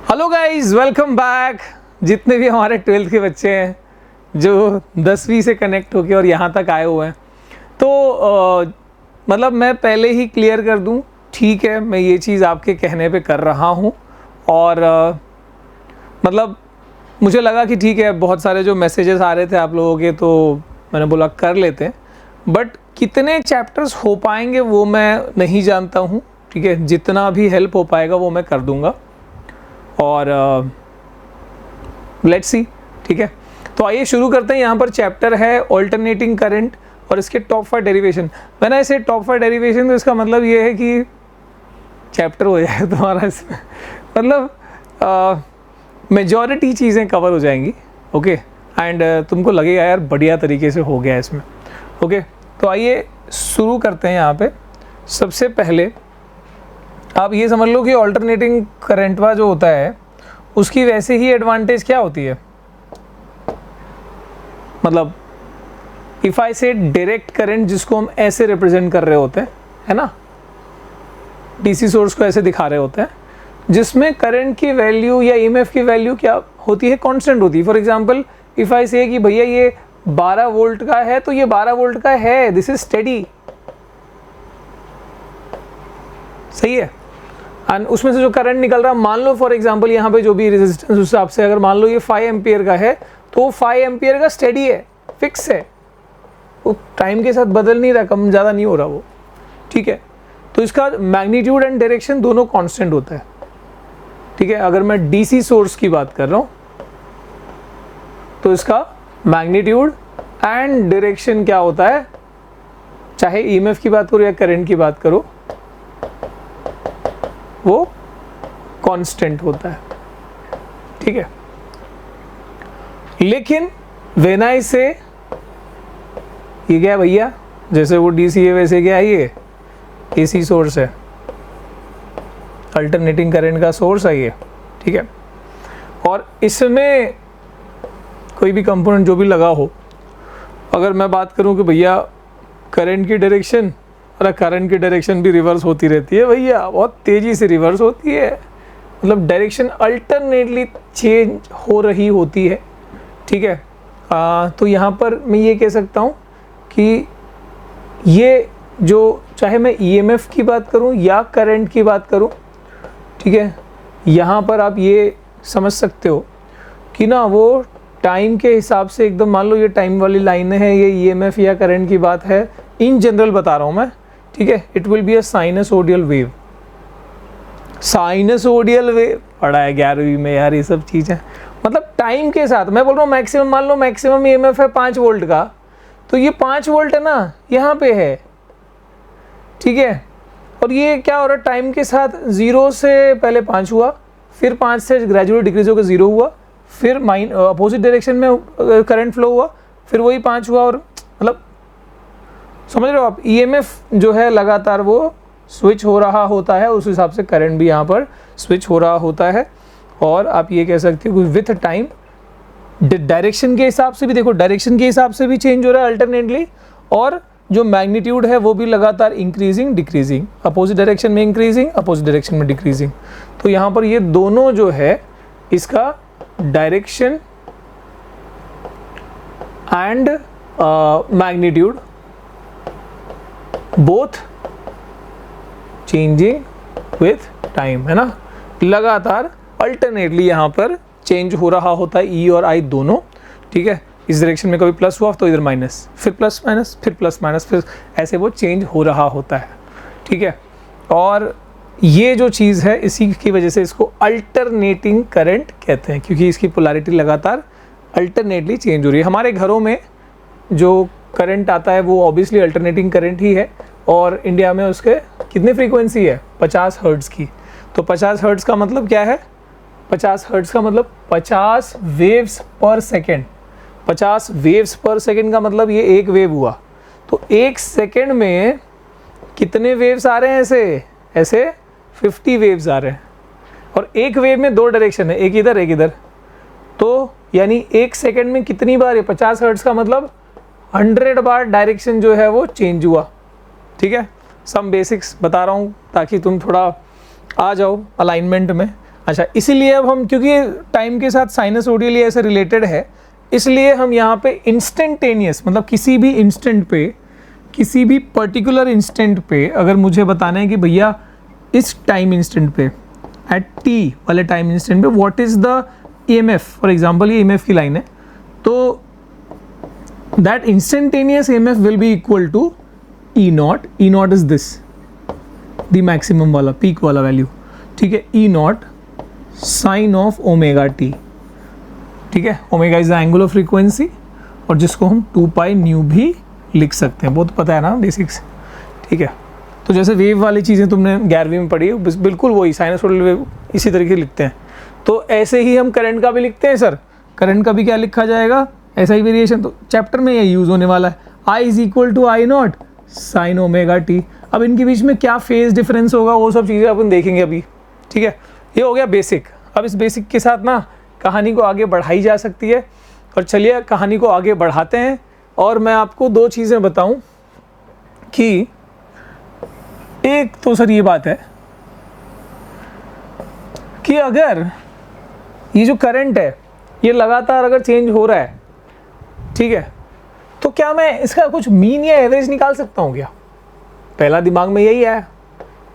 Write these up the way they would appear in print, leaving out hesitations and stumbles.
Hello guys, welcome back. जितने भी हमारे 12th के बच्चे हैं जो 10वीं से कनेक्ट होके और यहाँ तक आए हुए हैं, तो मतलब मैं पहले ही क्लियर कर दूँ, ठीक है, मैं ये चीज़ आपके कहने पे कर रहा हूँ और मतलब मुझे लगा कि ठीक है, बहुत सारे जो मैसेजेस आ रहे थे आप लोगों के, तो मैंने बोला कर लेते हैं। बट कितने चैप्टर्स हो पाएंगे वो मैं नहीं जानता हूँ, ठीक है। जितना भी हेल्प हो पाएगा वो मैं कर दूँगा और लेट्स सी, ठीक है। तो आइए शुरू करते हैं। यहाँ पर चैप्टर है ऑल्टरनेटिंग करंट और इसके टॉप 5 डेरिवेशन। मैंने ऐसे टॉप 5 डेरिवेशन, तो इसका मतलब ये है कि चैप्टर हो जाए तुम्हारा इसमें, मतलब मेजॉरिटी चीज़ें कवर हो जाएंगी, ओके। एंड तुमको लगेगा यार बढ़िया तरीके से हो गया इसमें, ओके। तो आइए शुरू करते हैं। यहाँ पे सबसे पहले आप ये समझ लो कि ऑल्टरनेटिंग करंट जो होता है उसकी वैसे ही एडवांटेज क्या होती है, मतलब इफ़ आई से डायरेक्ट करंट, जिसको हम ऐसे रिप्रेजेंट कर रहे होते हैं, है ना, डीसी सोर्स को ऐसे दिखा रहे होते हैं, जिसमें करंट की वैल्यू या ईएमएफ की वैल्यू क्या होती है, कांस्टेंट होती है। फॉर एग्जांपल इफ़ आई से कि भैया ये 12 वोल्ट का है, तो ये 12 वोल्ट का है, दिस इज स्टेडी, सही है। एंड उसमें से जो करंट निकल रहा है, मान लो फॉर एग्जांपल यहाँ पे जो भी रेजिस्टेंस उस हिसाब से, अगर मान लो ये 5 एम्पियर का है, तो वो 5 एम्पियर का स्टेडी है, फिक्स है, वो टाइम के साथ बदल नहीं रहा, कम ज़्यादा नहीं हो रहा वो, ठीक है। तो इसका मैग्नीट्यूड एंड डायरेक्शन दोनों कांस्टेंट होता है, ठीक है। अगर मैं डीसी सोर्स की बात कर रहा हूँ तो इसका मैग्नीट्यूड एंड डायरेक्शन क्या होता है, चाहे ईएमएफ की बात करो या करंट की बात करो, वो कांस्टेंट होता है, ठीक है। लेकिन व्हेन आई से ये क्या है भैया, जैसे वो डीसी है वैसे क्या है, ये एसी सोर्स है, अल्टरनेटिंग करंट का सोर्स है ये, ठीक है। और इसमें कोई भी कंपोनेंट जो भी लगा हो, अगर मैं बात करूं कि भैया करंट की डायरेक्शन, और करंट की डायरेक्शन भी रिवर्स होती रहती है भैया, बहुत तेज़ी से रिवर्स होती है, मतलब डायरेक्शन अल्टरनेटली चेंज हो रही होती है, ठीक है। तो यहाँ पर मैं ये कह सकता हूँ कि ये जो, चाहे मैं ईएमएफ की बात करूँ या करंट की बात करूँ, ठीक है, यहाँ पर आप ये समझ सकते हो कि ना वो टाइम के हिसाब से एकदम, मान लो ये टाइम वाली लाइन है, ये ईएमएफ या करंट की बात है, इन जनरल बता रहा हूँ मैं, ठीक है। It will be a sinusoidal wave. Sinusoidal wave पढ़ा है 11वीं में यार, ये सब चीज़ें, मतलब टाइम के साथ मैं बोल रहा हूँ। मैक्सिमम, मान लो मैक्सिमम ईएमएफ है 5 वोल्ट का, तो ये 5 वोल्ट है ना, यहाँ पे है, ठीक है। और ये क्या हो रहा है, टाइम के साथ 0 से पहले 5 हुआ, फिर 5 से ग्रेजुअली डिक्रीज होकर 0 हुआ, फिर अपोजिट डायरेक्शन में करंट फ्लो हुआ, फिर वही 5 हुआ, और मतलब समझ रहे हो आप, ईएमएफ जो है लगातार वो स्विच हो रहा होता है, उस हिसाब से करंट भी यहाँ पर स्विच हो रहा होता है। और आप ये कह सकते हो विथ टाइम डायरेक्शन के हिसाब से भी, देखो डायरेक्शन के हिसाब से भी चेंज हो रहा है अल्टरनेटली, और जो मैग्नीट्यूड है वो भी लगातार इंक्रीजिंग डिक्रीजिंग, अपोजिट डायरेक्शन में इंक्रीजिंग, अपोजिट डायरेक्शन में डिक्रीजिंग। तो यहाँ पर ये दोनों जो है, इसका direction and magnitude both changing with time, है ना, लगातार अल्टरनेटली यहाँ पर चेंज हो रहा होता है, ई और आई दोनों, ठीक है। इस डायरेक्शन में कभी प्लस हुआ तो इधर माइनस, फिर प्लस माइनस, फिर प्लस माइनस, फिर ऐसे वो चेंज हो रहा होता है, ठीक है। और ये जो चीज़ है, इसी की वजह से इसको अल्टरनेटिंग करंट कहते हैं, क्योंकि इसकी पोलैरिटी लगातार अल्टरनेटली चेंज हो रही है। हमारे घरों में जो करंट आता है वो ऑब्वियसली अल्टरनेटिंग करंट ही है, और इंडिया में उसके कितनी फ्रीक्वेंसी है, 50 हर्ट्ज़ की। तो 50 हर्ट्ज़ का मतलब क्या है, 50 हर्ट्ज़ का मतलब 50 वेव्स पर सेकेंड। 50 वेव्स पर सेकेंड का मतलब ये एक वेव हुआ, तो एक सेकेंड में कितने वेव्स आ रहे हैं, ऐसे ऐसे 50 वेव्स आ रहे हैं। और एक वेव में 2 डायरेक्शन है, एक इधर एक इधर, तो यानी एक सेकेंड में कितनी बार है, 50 हर्ट्ज़ का मतलब 100 बार डायरेक्शन जो है वो चेंज हुआ, ठीक है। सम बेसिक्स बता रहा हूँ ताकि तुम थोड़ा आ जाओ अलाइनमेंट में। अच्छा, इसीलिए अब हम, क्योंकि टाइम के साथ साइनसोइडल ये ऐसे रिलेटेड है, इसलिए हम यहाँ पे इंस्टेंटेनियस, मतलब किसी भी इंस्टेंट पे, किसी भी पर्टिकुलर इंस्टेंट पे अगर मुझे बताना है कि भैया इस टाइम इंस्टेंट पे, एट टी वाले टाइम इंस्टेंट पे what is the EMF, for example ये EMF की लाइन है, तो that instantaneous EMF will be equal to E naught. E naught is this, the maximum वाला, पीक वाला वैल्यू, ठीक है. E naught sine of omega t, ठीक है. Omega is the angular frequency, और जिसको हम 2 पाई न्यू भी लिख सकते हैं, बहुत पता है ना बेसिक्स, ठीक है. तो जैसे वेव वाली चीज़ें तुमने 11वीं में पढ़ी, बिल्कुल वही साइनसोइडल वेव इसी तरीके लिखते हैं. तो ऐसे ही हम करंट का भी लिखते हैं सर. करंट का भी क्या लिखा जाएगा, ऐसा ही वेरिएशन. तो चैप्टर में यही यूज़ होने वाला है. I is equal to I not sine omega T. अब इनके बीच में क्या फेज डिफरेंस होगा, वो सब चीज़ें अपन देखेंगे अभी, ठीक है. ये हो गया बेसिक. अब इस बेसिक के साथ ना कहानी को आगे बढ़ाई जा सकती है, और चलिए कहानी को आगे बढ़ाते हैं. और मैं आपको 2 चीज़ें बताऊं कि एक तो सर ये बात है कि अगर ये जो करंट है ये लगातार अगर चेंज हो रहा है, ठीक है, तो क्या मैं इसका कुछ मीन या एवरेज निकाल सकता हूँ क्या? पहला दिमाग में यही आया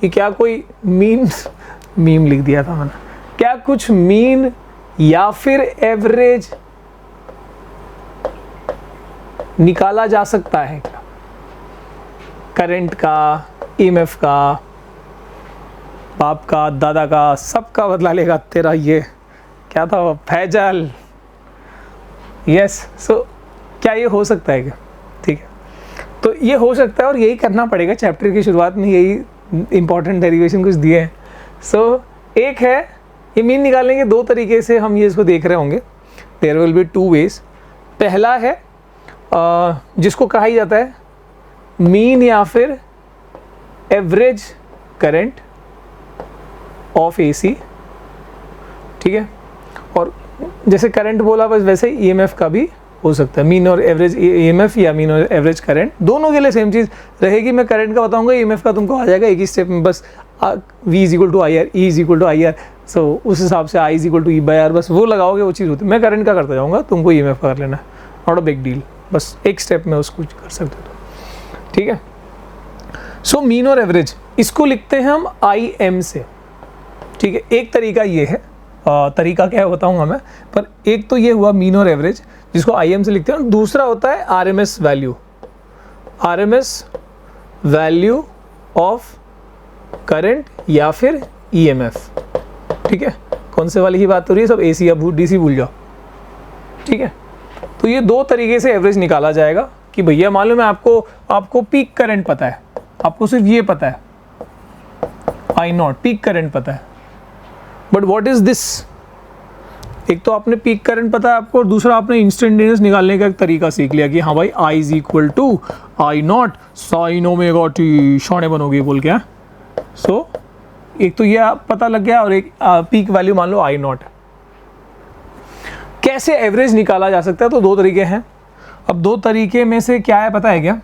कि क्या कोई मीम लिख दिया था मैंने, क्या कुछ मीन या फिर एवरेज निकाला जा सकता है क्या? करंट का, EMF का, बाप का, दादा का, सबका बदला लेगा तेरा ये क्या था फैजल. यस, सो क्या ये हो सकता है क्या? ठीक है, तो ये हो सकता है और यही करना पड़ेगा. चैप्टर की शुरुआत में यही इंपॉर्टेंट डेरिवेशन कुछ दिए हैं. सो एक है ये मीन निकालने के 2 तरीके से हम ये इसको देख रहे होंगे. There will be 2 ways. पहला है जिसको कहा ही जाता है मीन या फिर एवरेज करंट ऑफ AC, ठीक है. और जैसे करंट बोला बस वैसे EMF का भी हो सकता है. मीन और एवरेज EMF या मीन और एवरेज करंट दोनों के लिए सेम चीज़ रहेगी. मैं करंट का बताऊंगा, EMF का तुमको आ जाएगा एक ही स्टेप में. बस V is equal to IR, E is equal to IR. So उस हिसाब से I is equal to E/R, बस वो लगाओगे वो चीज़ होती है. मैं करंट का करता जाऊँगा, तुमको EMF का कर लेना, नॉट अ बिग डील. बस एक स्टेप में उसको कर सकते हो, ठीक है. सो मीन और एवरेज इसको लिखते हैं हम IM से, ठीक है. एक तरीका ये है, तरीका क्या है बताऊंगा मैं, पर एक तो ये हुआ मीन और एवरेज जिसको IM से लिखते हैं. और दूसरा होता है RMS value, RMS value of current या फिर EMF, ठीक है. कौन से वाली की बात हो रही है, सब AC या DC भूल जाओ, ठीक है. तो ये 2 तरीके से एवरेज निकाला जाएगा कि भैया मालूम है आपको पीक करंट पता है, आपको सिर्फ ये पता है I नॉट पीक करंट पता है, बट व्हाट इज दिस. एक तो आपने पीक करंट पता है आपको, और दूसरा आपने इंस्टेंटेनियस निकालने का एक तरीका सीख लिया कि हाँ भाई I is equal to I not sine omega T, शौने बनोगे बोल के. सो एक तो ये पता लग गया, और एक पीक वैल्यू मान लो I नॉट. कैसे एवरेज निकाला जा सकता है, तो 2 तरीके हैं. अब 2 तरीके में से क्या है पता है क्या,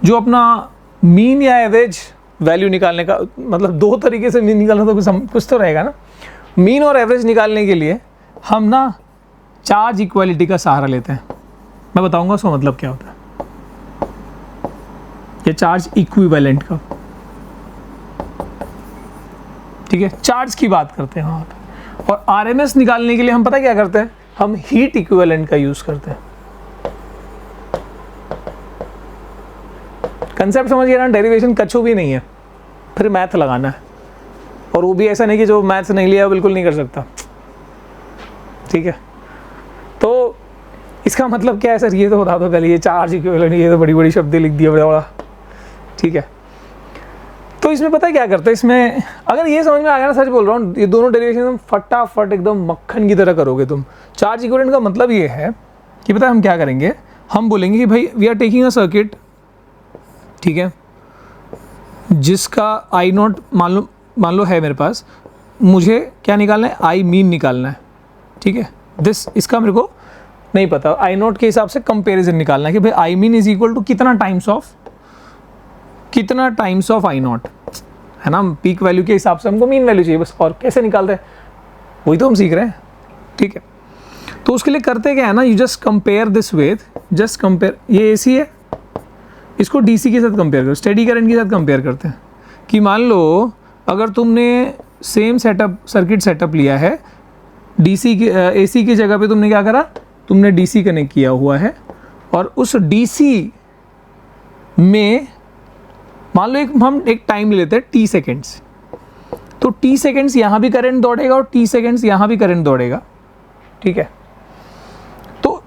जो अपना मीन या एवरेज वैल्यू निकालने का, मतलब 2 तरीके से मीन निकालना तो कुछ तो रहेगा ना. मीन और एवरेज निकालने के लिए हम ना चार्ज इक्वालिटी का सहारा लेते हैं. मैं बताऊंगा उसका मतलब क्या होता है, ये चार्ज इक्विवेलेंट का, ठीक है. चार्ज की बात करते हैं वहाँ पे. और RMS निकालने के लिए हम पता क्या करते हैं, हम हीट इक्विवेलेंट का यूज करते हैं. कंसेप्ट समझ गया ना, डेरिवेशन कछु भी नहीं है, फिर मैथ लगाना है. और वो भी ऐसा नहीं कि जो मैथ्स नहीं लिया बिल्कुल नहीं कर सकता, ठीक है. तो इसका मतलब क्या है सर, ये तो बता दो पहले. ये चार्ज इक्विवेलेंट, ये तो बड़ी बड़ी शब्द लिख दिया बड़ा, ठीक है. तो इसमें पता है क्या करते हैं, इसमें अगर ये समझ में आ गया ना, सच बोल रहा हूँ, ये दोनों डेरिवेशन फटाफट एकदम मक्खन की तरह करोगे तुम. चार्ज इक्विवेलेंट का मतलब ये है कि पता है हम क्या करेंगे, हम बोलेंगे कि भाई we are taking a circuit, ठीक है, जिसका I नॉट मान लो है मेरे पास. मुझे क्या निकालना है, I मीन निकालना है, ठीक है. इसका मेरे को नहीं पता. I नॉट के हिसाब से कंपैरिजन निकालना है कि भाई I mean is equal to कितना टाइम्स ऑफ I नॉट, है ना. पीक वैल्यू के हिसाब से हमको मीन वैल्यू चाहिए बस. और कैसे निकालते हैं, वही तो हम सीख रहे हैं, ठीक है। तो उसके लिए करते क्या है ना, you just compare this with, just compare, ये AC है, इसको DC के साथ कंपेयर करो, स्टेडी करंट के साथ कंपेयर करते हैं कि मान लो अगर तुमने सेम सेटअप सर्किट सेटअप लिया है, DC की AC की जगह पे तुमने क्या करा, तुमने DC कनेक्ट किया हुआ है और उस DC में मान लो हम एक टाइम ले लेते हैं T सेकेंड्स, तो T सेकेंड्स यहाँ भी करंट दौड़ेगा और T सेकेंड्स यहाँ भी करंट दौड़ेगा, ठीक है। तो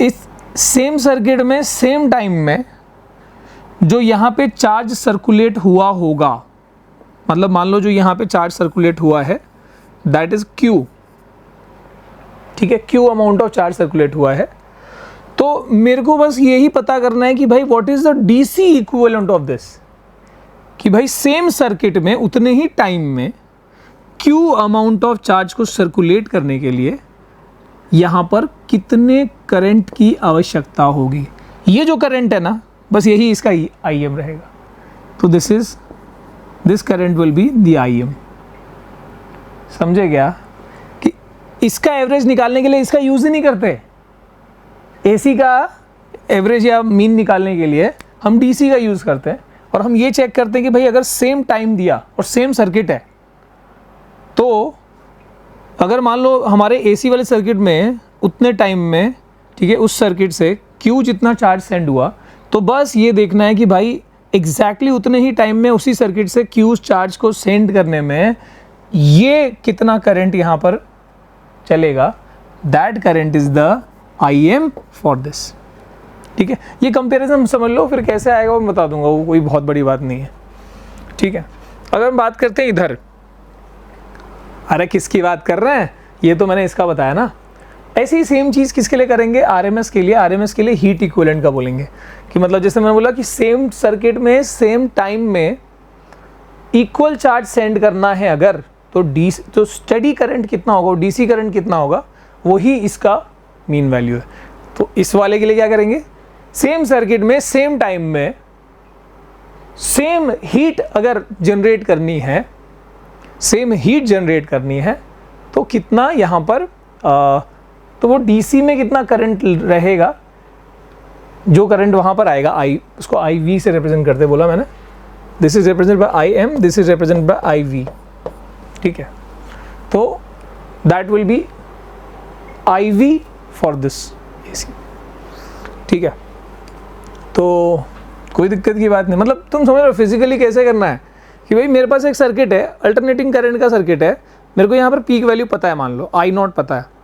इस सेम सर्किट में सेम टाइम में जो यहाँ पे चार्ज सर्कुलेट हुआ होगा, मतलब मान लो जो यहाँ पे चार्ज सर्कुलेट हुआ है दैट इज Q, ठीक है, Q amount of charge circulate हुआ है। तो मेरे को बस यही पता करना है कि भाई what is the DC equivalent of this, कि भाई सेम सर्किट में उतने ही टाइम में Q अमाउंट ऑफ चार्ज को सर्कुलेट करने के लिए यहाँ पर कितने करंट की आवश्यकता होगी। ये जो करंट है ना, बस यही इसका IM रहेगा। तो this current will be the IM। समझे क्या कि इसका एवरेज निकालने के लिए इसका यूज़ ही नहीं करते, AC का एवरेज या मीन निकालने के लिए हम DC का यूज़ करते हैं और हम ये चेक करते हैं कि भाई अगर सेम टाइम दिया और सेम सर्किट है, तो अगर मान लो हमारे AC वाले सर्किट में उतने टाइम में, ठीक है, उस सर्किट से Q जितना चार्ज सेंड हुआ, तो बस ये देखना है कि भाई एग्जैक्टली उतने ही टाइम में उसी सर्किट से Q चार्ज को सेंड करने में ये कितना करंट यहाँ पर चलेगा, that current is the IM for this, ठीक है। ये कंपैरिजन समझ लो, फिर कैसे आएगा वो बता दूंगा, वो कोई बहुत बड़ी बात नहीं है, ठीक है। अगर हम बात करते हैं इधर, अरे किसकी बात कर रहे हैं, ये तो मैंने इसका बताया ना। ऐसी सेम चीज़ किसके लिए करेंगे, RMS के लिए। RMS के लिए हीट इक्विवेलेंट का बोलेंगे कि मतलब जैसे मैंने बोला कि सेम सर्किट में सेम टाइम में इक्वल चार्ज सेंड करना है अगर, तो स्टेडी करंट कितना होगा, DC करंट कितना होगा, वही इसका मीन वैल्यू है। तो इस वाले के लिए क्या करेंगे, सेम सर्किट में सेम टाइम में सेम हीट अगर जनरेट करनी है, सेम हीट जनरेट करनी है, तो कितना यहाँ पर तो वो DC में कितना करंट रहेगा, जो करंट वहाँ पर आएगा I, उसको IV से रिप्रेजेंट करते बोला मैंने, this is represent by IM, this is represent by IV, ठीक है। तो that will be IV for this AC, ठीक है। तो कोई दिक्कत की बात नहीं, मतलब तुम समझ रहे हो फिजिकली कैसे करना है कि भाई मेरे पास एक सर्किट है, अल्टरनेटिंग करंट का सर्किट है, मेरे को यहाँ पर पीक वैल्यू पता है, मान लो I0 पता है।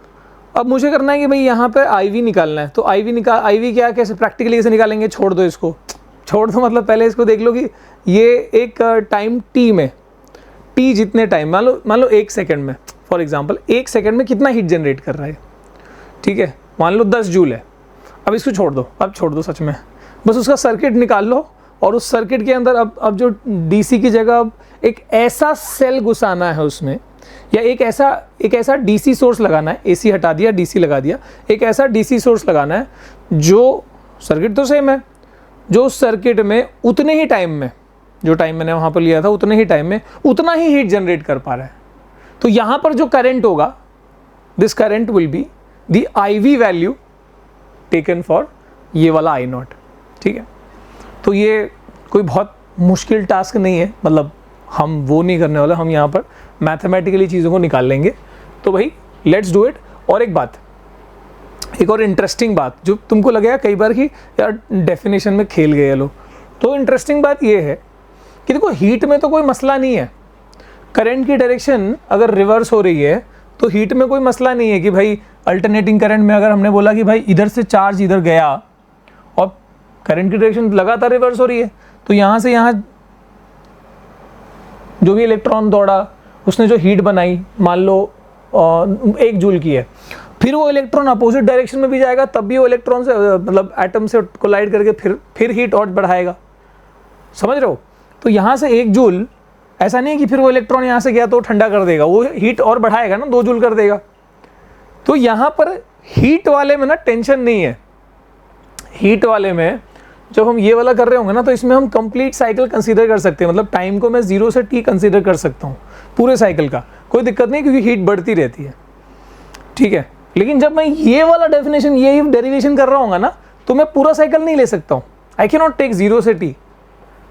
अब मुझे करना है कि भाई यहाँ पे IV निकालना है, तो IV क्या, कैसे प्रैक्टिकली कैसे निकालेंगे, छोड़ दो इसको, छोड़ दो मतलब पहले इसको देख लो कि ये एक टाइम T में, T जितने टाइम, मान लो 1 सेकेंड में, फॉर एग्जांपल 1 सेकेंड में कितना हीट जनरेट कर रहा है, ठीक है, मान लो 10 जूल है। अब इसको छोड़ दो, अब छोड़ दो सच में, बस उसका सर्किट निकाल लो और उस सर्किट के अंदर अब जो DC की जगह अब एक ऐसा सेल घुसाना है उसमें, या एक ऐसा DC सोर्स लगाना है, AC हटा दिया DC लगा दिया, एक ऐसा DC सोर्स लगाना है जो, सर्किट तो सेम है, जो उस सर्किट में उतने ही टाइम में, जो टाइम मैंने वहाँ पर लिया था उतने ही टाइम में उतना ही हीट जनरेट कर पा रहा है। तो यहाँ पर जो करंट होगा, this current will be the IV value taken for ये वाला I0, ठीक है। तो ये कोई बहुत मुश्किल टास्क नहीं है, मतलब हम वो नहीं करने वाले, हम यहाँ पर मैथमेटिकली चीज़ों को निकाल लेंगे। तो भाई लेट्स डू इट। और एक और इंटरेस्टिंग बात जो तुमको लगेगा कई बार कि यार डेफिनेशन में खेल गए लोग, तो इंटरेस्टिंग बात ये है कि देखो हीट में तो कोई मसला नहीं है, करंट की डायरेक्शन अगर रिवर्स हो रही है तो हीट में कोई मसला नहीं है कि भाई अल्टरनेटिंग करंट में अगर हमने बोला कि भाई इधर से चार्ज इधर गया और करंट की डायरेक्शन लगातार रिवर्स हो रही है, तो यहाँ से यहाँ जो भी इलेक्ट्रॉन दौड़ा उसने जो हीट बनाई, मान लो 1 जूल की है, फिर वो इलेक्ट्रॉन अपोजिट डायरेक्शन में भी जाएगा, तब भी वो इलेक्ट्रॉन से मतलब एटम से कोलाइड करके फिर हीट और बढ़ाएगा, समझ रहे हो। तो यहाँ से 1 जूल ऐसा नहीं कि फिर वो इलेक्ट्रॉन यहाँ से गया तो ठंडा कर देगा, वो हीट और बढ़ाएगा ना, 2 जूल कर देगा। तो यहाँ पर हीट वाले में ना टेंशन नहीं है, हीट वाले में जब हम ये वाला कर रहे होंगे ना, तो इसमें हम कंप्लीट साइकिल कंसीडर कर सकते हैं, मतलब टाइम को मैं 0 से T कंसीडर कर सकता हूँ, पूरे साइकिल का, कोई दिक्कत नहीं क्योंकि हीट बढ़ती रहती है, ठीक है। लेकिन जब मैं ये वाला डेफिनेशन, ये डेरिवेशन कर रहा हूँ ना, तो मैं पूरा साइकिल नहीं ले सकता हूँ। आई कैन नॉट टेक 0 से t।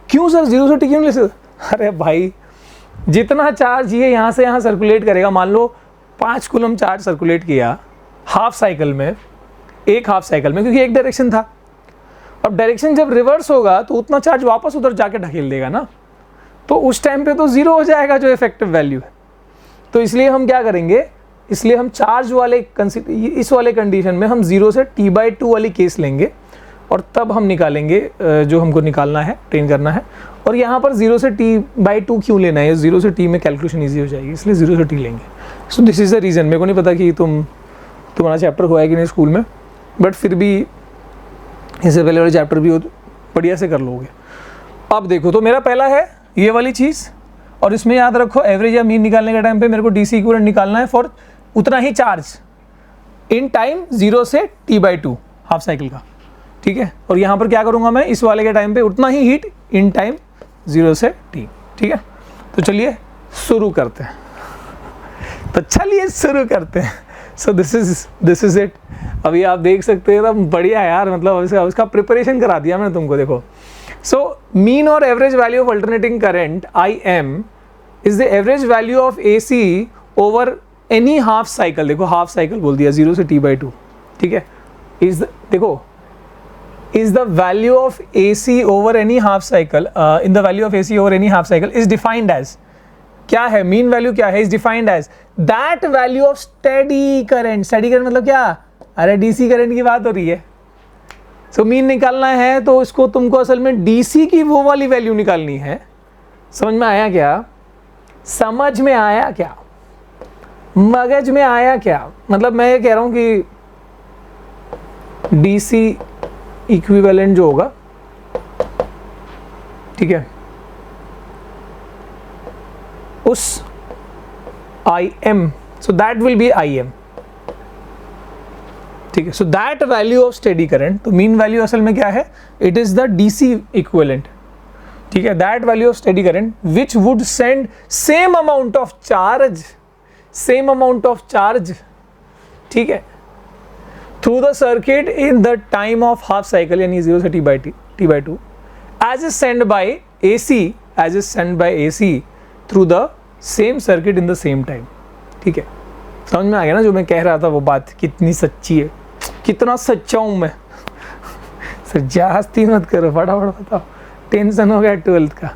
क्यों सर 0 से t क्यों ले सकते? अरे भाई, जितना चार्ज ये यहाँ से यहाँ सर्कुलेट करेगा, मान लो 5 कूलम चार्ज सर्कुलेट किया हाफ साइकिल में, एक हाफ साइकिल में, क्योंकि एक डायरेक्शन था। अब डायरेक्शन जब रिवर्स होगा तो उतना चार्ज वापस उधर जाके ढकेल देगा ना, तो उस टाइम पे तो 0 हो जाएगा जो इफेक्टिव वैल्यू है। तो इसलिए हम क्या करेंगे, इसलिए हम चार्ज वाले इस वाले कंडीशन में हम 0 से t/2 वाली केस लेंगे और तब हम निकालेंगे जो हमको निकालना है, ट्रेन करना है। और यहाँ पर 0 से t/2 क्यों लेना है, 0 से t में कैलकुलेशन ईजी हो जाएगी, इसलिए 0 से t लेंगे। So this is the reason. मेरे को नहीं पता कि तुम्हारा चैप्टर हुआ है कि नहीं स्कूल में, बट फिर भी इससे पहले वाले चैप्टर भी हो तो बढ़िया से कर लोगे। अब देखो, तो मेरा पहला है ये वाली चीज़, और इसमें याद रखो एवरेज या मीन निकालने के टाइम पे मेरे को DC इक्विवेलेंट निकालना है फॉर उतना ही चार्ज इन टाइम 0 से t/2 हाफ साइकिल का, ठीक है। और यहाँ पर क्या करूँगा मैं, इस वाले के टाइम पे उतना ही हीट इन टाइम 0 से t, ठीक है। तो चलिए शुरू करते हैं, सो दिस इज इट। अभी आप देख सकते हैं, तब बढ़िया यार, मतलब उसका प्रिपरेशन करा दिया मैंने तुमको। देखो, सो मीन और average value of alternating current IM is the average value of AC over any half cycle. देखो हाफ साइकिल बोल दिया 0 से t/2, ठीक है। is the value of AC over any half cycle in the value of AC over any half cycle is defined as, क्या है mean value, क्या है, is defined as that value of steady current। steady current मतलब क्या, अरे DC current की बात हो रही है। सो मीन निकालना है तो इसको तुमको असल में DC की वो वाली वैल्यू निकालनी है। समझ में आया क्या, समझ में आया क्या, मगज में आया क्या? मतलब मैं ये कह रहा हूं कि DC इक्विवेलेंट जो होगा, ठीक है, उस IM, so that will be IM, ठीक है। So that value of steady current, तो मीन वैल्यू असल में क्या है, it is the DC equivalent, ठीक है। That value of steady current which would send same amount of charge, ठीक है, through the circuit in the time of half cycle, यानी 0 से t/2 as is sent by AC through the same circuit in the same time, ठीक है। समझ में आ गया ना जो मैं कह रहा था, वो बात कितनी सच्ची है, कितना सच्चा हूं मैं। सर जास्ती मत करो, फटाफट बताओ, टेंशन हो गया 12th का,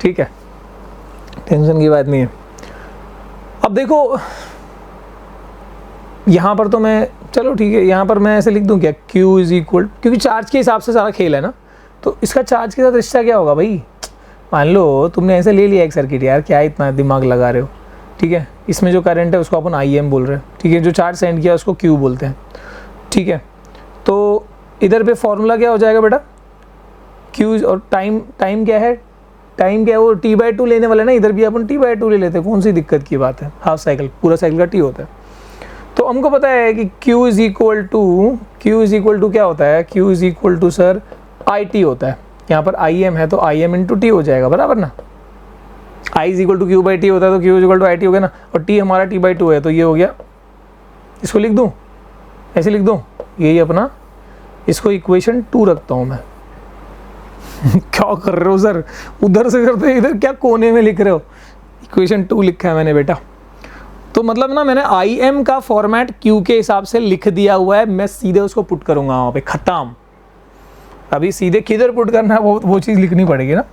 ठीक है, टेंशन की बात नहीं है। अब देखो यहाँ पर तो मैं, चलो ठीक है, यहाँ पर मैं ऐसे लिख दूँ क्या, Q इज इक्वल, क्योंकि चार्ज के हिसाब से सारा खेल है ना, तो इसका चार्ज के साथ रिश्ता क्या होगा भाई। मान लो तुमने ऐसे ले लिया एक सर्किट, यार क्या इतना दिमाग लगा रहे हो, ठीक है। इसमें जो करंट है उसको अपन IM बोल रहे हैं, ठीक है। जो चार्ज सेंड किया उसको Q बोलते हैं, ठीक है। तो इधर पे फॉर्मूला क्या हो जाएगा बेटा, Q, और टाइम क्या है, वो t/2 लेने वाला है ना, इधर भी अपन t/2 ले लेते हैं, कौन सी दिक्कत की बात है, हाफ साइकिल, पूरा साइकिल का t होता है। तो हमको पता है कि Q इज इक्वल टू क्या होता है, Q is equal to sir IT होता है। यहाँ पर IM है तो IM इंटू T हो जाएगा, बराबर ना। I is equal to Q/T होता है तो Q is equal to IT हो गया ना, और T हमारा t/2 है तो ये हो गया। इसको लिख दूँ, ऐसे लिख दूँ, यही अपना, इसको इक्वेशन 2 रखता हूँ मैं। क्या कर रहे हो सर, उधर से करते इधर क्या कोने में लिख रहे हो, इक्वेशन 2 लिखा है मैंने बेटा। तो मतलब ना मैंने IM का फॉर्मेट Q के हिसाब से लिख दिया हुआ है, मैं सीधे उसको पुट करूंगा वहाँ पे, खत्म। अभी सीधे किधर पुट करना है वो चीज़ लिखनी पड़ेगी ना।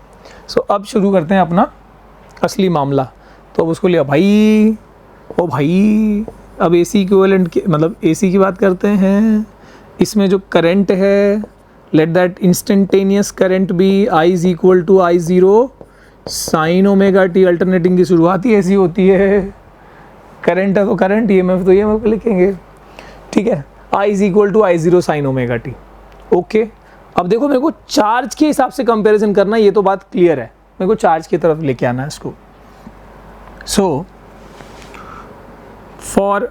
सो अब शुरू करते हैं अपना असली मामला। तो अब उसको लिया भाई, ओ भाई, अब AC इक्विवेलेंट की, मतलब AC की बात करते हैं। इसमें जो करंट है, लेट दैट इंस्टेंटेनियस करंट भी I is equal to I0 sine omega t. Alternating की शुरुआत ही ऐसी होती है, करंट है तो करंट, EMF तो EMF लिखेंगे, ठीक है। I is equal to I0 sine omega t, okay. अब देखो मेरे को चार्ज के हिसाब से कंपैरिजन करना है, ये तो बात क्लियर है, मेरे को चार्ज की तरफ लेके आना है इसको। So for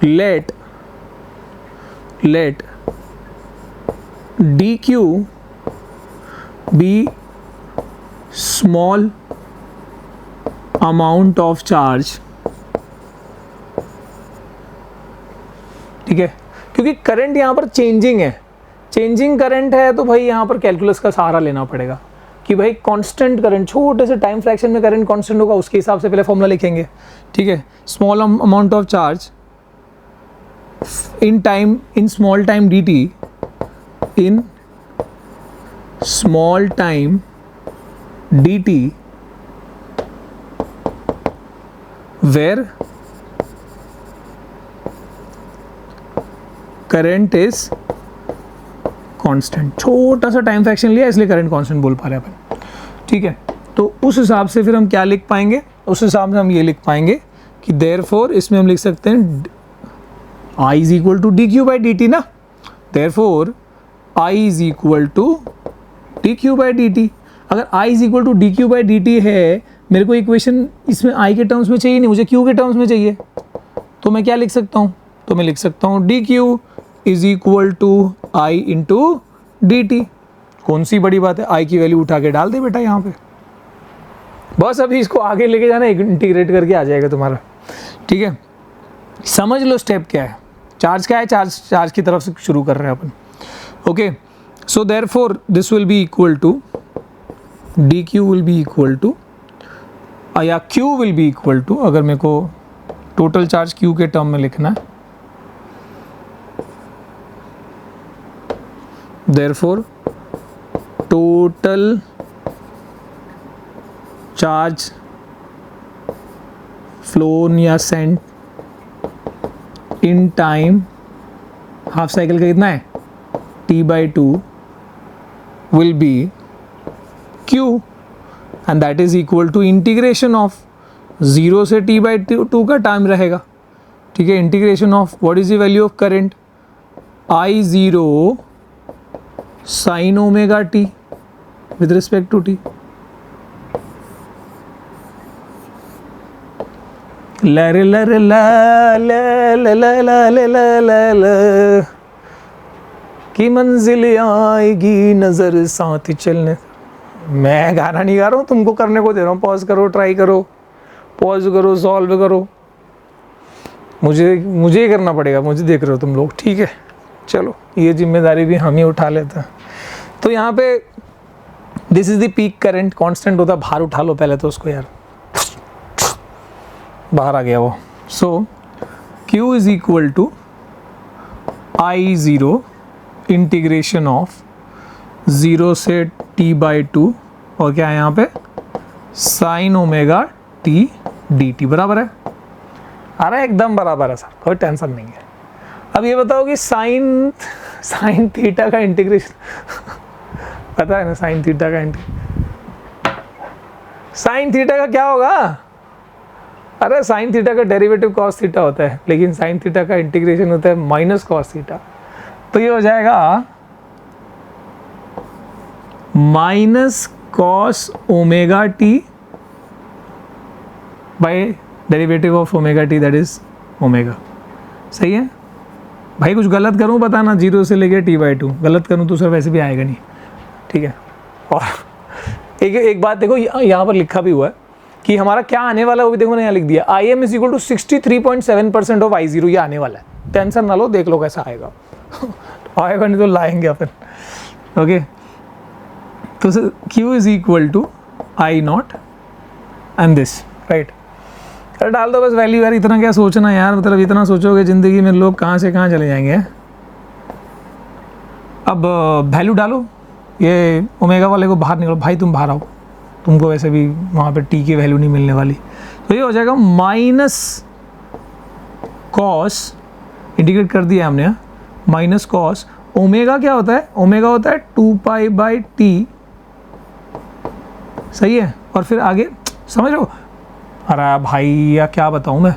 let dq be small amount of charge, ठीक है, क्योंकि करंट यहाँ पर चेंजिंग है, चेंजिंग करंट है, तो भाई यहाँ पर कैलकुलस का सहारा लेना पड़ेगा कि भाई कांस्टेंट करंट, छोटे से टाइम फ्रैक्शन में करंट कांस्टेंट होगा, उसके हिसाब से पहले फॉर्मूला लिखेंगे, ठीक है। Small amount of charge in time, in small time dt, in small time dt where current is constant. छोटा सा टाइम फ्रैक्शन लिया इसलिए करंट कांस्टेंट बोल पा रहे हैं अपन, ठीक है। तो उस हिसाब से फिर हम क्या लिख पाएंगे, उस हिसाब से हम ये लिख पाएंगे कि देयरफॉर इसमें हम लिख सकते हैं I is equal to D Q by D T ना, therefore I is equal to D Q by D T. अगर I is equal to D Q by D T है, मेरे को इक्वेशन इसमें I के टर्म्स में चाहिए नहीं, मुझे Q के टर्म्स में चाहिए, तो मैं क्या लिख सकता हूँ, तो मैं लिख सकता हूँ d q is equal to I into d t. कौन सी बड़ी बात है, आई की वैल्यू उठा के डाल दे बेटा यहाँ पे, बस अभी इसको आगे लेके जाना, इंटीग्रेट करके आ जाएगा तुम्हारा, ठीक है। समझ लो स्टेप क्या है, चार्ज क्या है, चार्ज की तरफ से शुरू कर रहे हैं अपन, okay. So therefore this will be equal to D Q will be equal to, या Q will be equal to, अगर मेरे को टोटल चार्ज क्यू के टर्म में लिखना है, therefore total charge flown या sent in time, half cycle का कितना है t/2 will be q and that is equal to integration of 0 से t/2 का टाइम रहेगा, ठीक है। Integration of what is the value of current I0 sin omega t with respect to t। ला रे ला रे ला ला ला ला ला ला ला ला की मंजिल आएगी नजर साथ चलने। मैं गाना नहीं गा रहा हूँ, तुमको करने को दे रहा हूँ, पॉज करो, ट्राई करो, पॉज करो, सॉल्व करो, मुझे ही करना पड़ेगा, मुझे देख रहे हो तुम लोग, ठीक है। चलो ये जिम्मेदारी भी हम ही उठा लेते हैं। तो यहाँ पे this is the peak current, constant होता है, बाहर उठा लो पहले तो उसको यार, बाहर आ गया वो। So Q is equal to I0 integration of 0 से t/2 और क्या है यहाँ पे साइन ओमेगा t dt, बराबर है, अरे एकदम बराबर है सर, कोई टेंशन नहीं है। अब ये बताओ कि साइन थीटा का इंटीग्रेशन पता है ना, साइन थीटा का क्या होगा, अरे साइन थीटा का डेरिवेटिव कॉस थीटा होता है, लेकिन साइन थीटा का इंटीग्रेशन होता है माइनस कॉस थीटा, तो ये हो जाएगा minus cos omega t by derivative of omega t, that is omega. सही है भाई, कुछ गलत करूं बताना, 0 से लेके t/2 गलत करूं तो सर वैसे भी आएगा नहीं, ठीक है। और एक बात देखो, यहाँ पर लिखा भी हुआ है कि हमारा क्या आने वाला है, वो भी देखो मैंने यहाँ लिख दिया, IM is equal to 63.7% of I0, ये आने वाला है, टेंशन ना लो, देख लो कैसा आएगा आएगा नहीं तो लाएंगे अपन, ओके। तो sir Q is equal to I0 and this, right, डाल दो बस वैल्यू यार, इतना क्या सोचना यार, मतलब इतना सोचोगे ज़िंदगी में लोग कहाँ से कहाँ चले जाएंगे। अब वैल्यू डालो, ये ओमेगा वाले को बाहर निकलो, भाई तुम बाहर आओ, तुमको वैसे भी वहाँ पे टी की वैल्यू नहीं मिलने वाली, तो ये हो जाएगा माइनस कॉस, इंटीग्रेट कर दिया हमने, माइनस कॉस ओमेगा क्या होता है, ओमेगा होता है 2π/t, सही है। और फिर आगे समझ लो, अरे भाई या क्या बताऊँ मैं,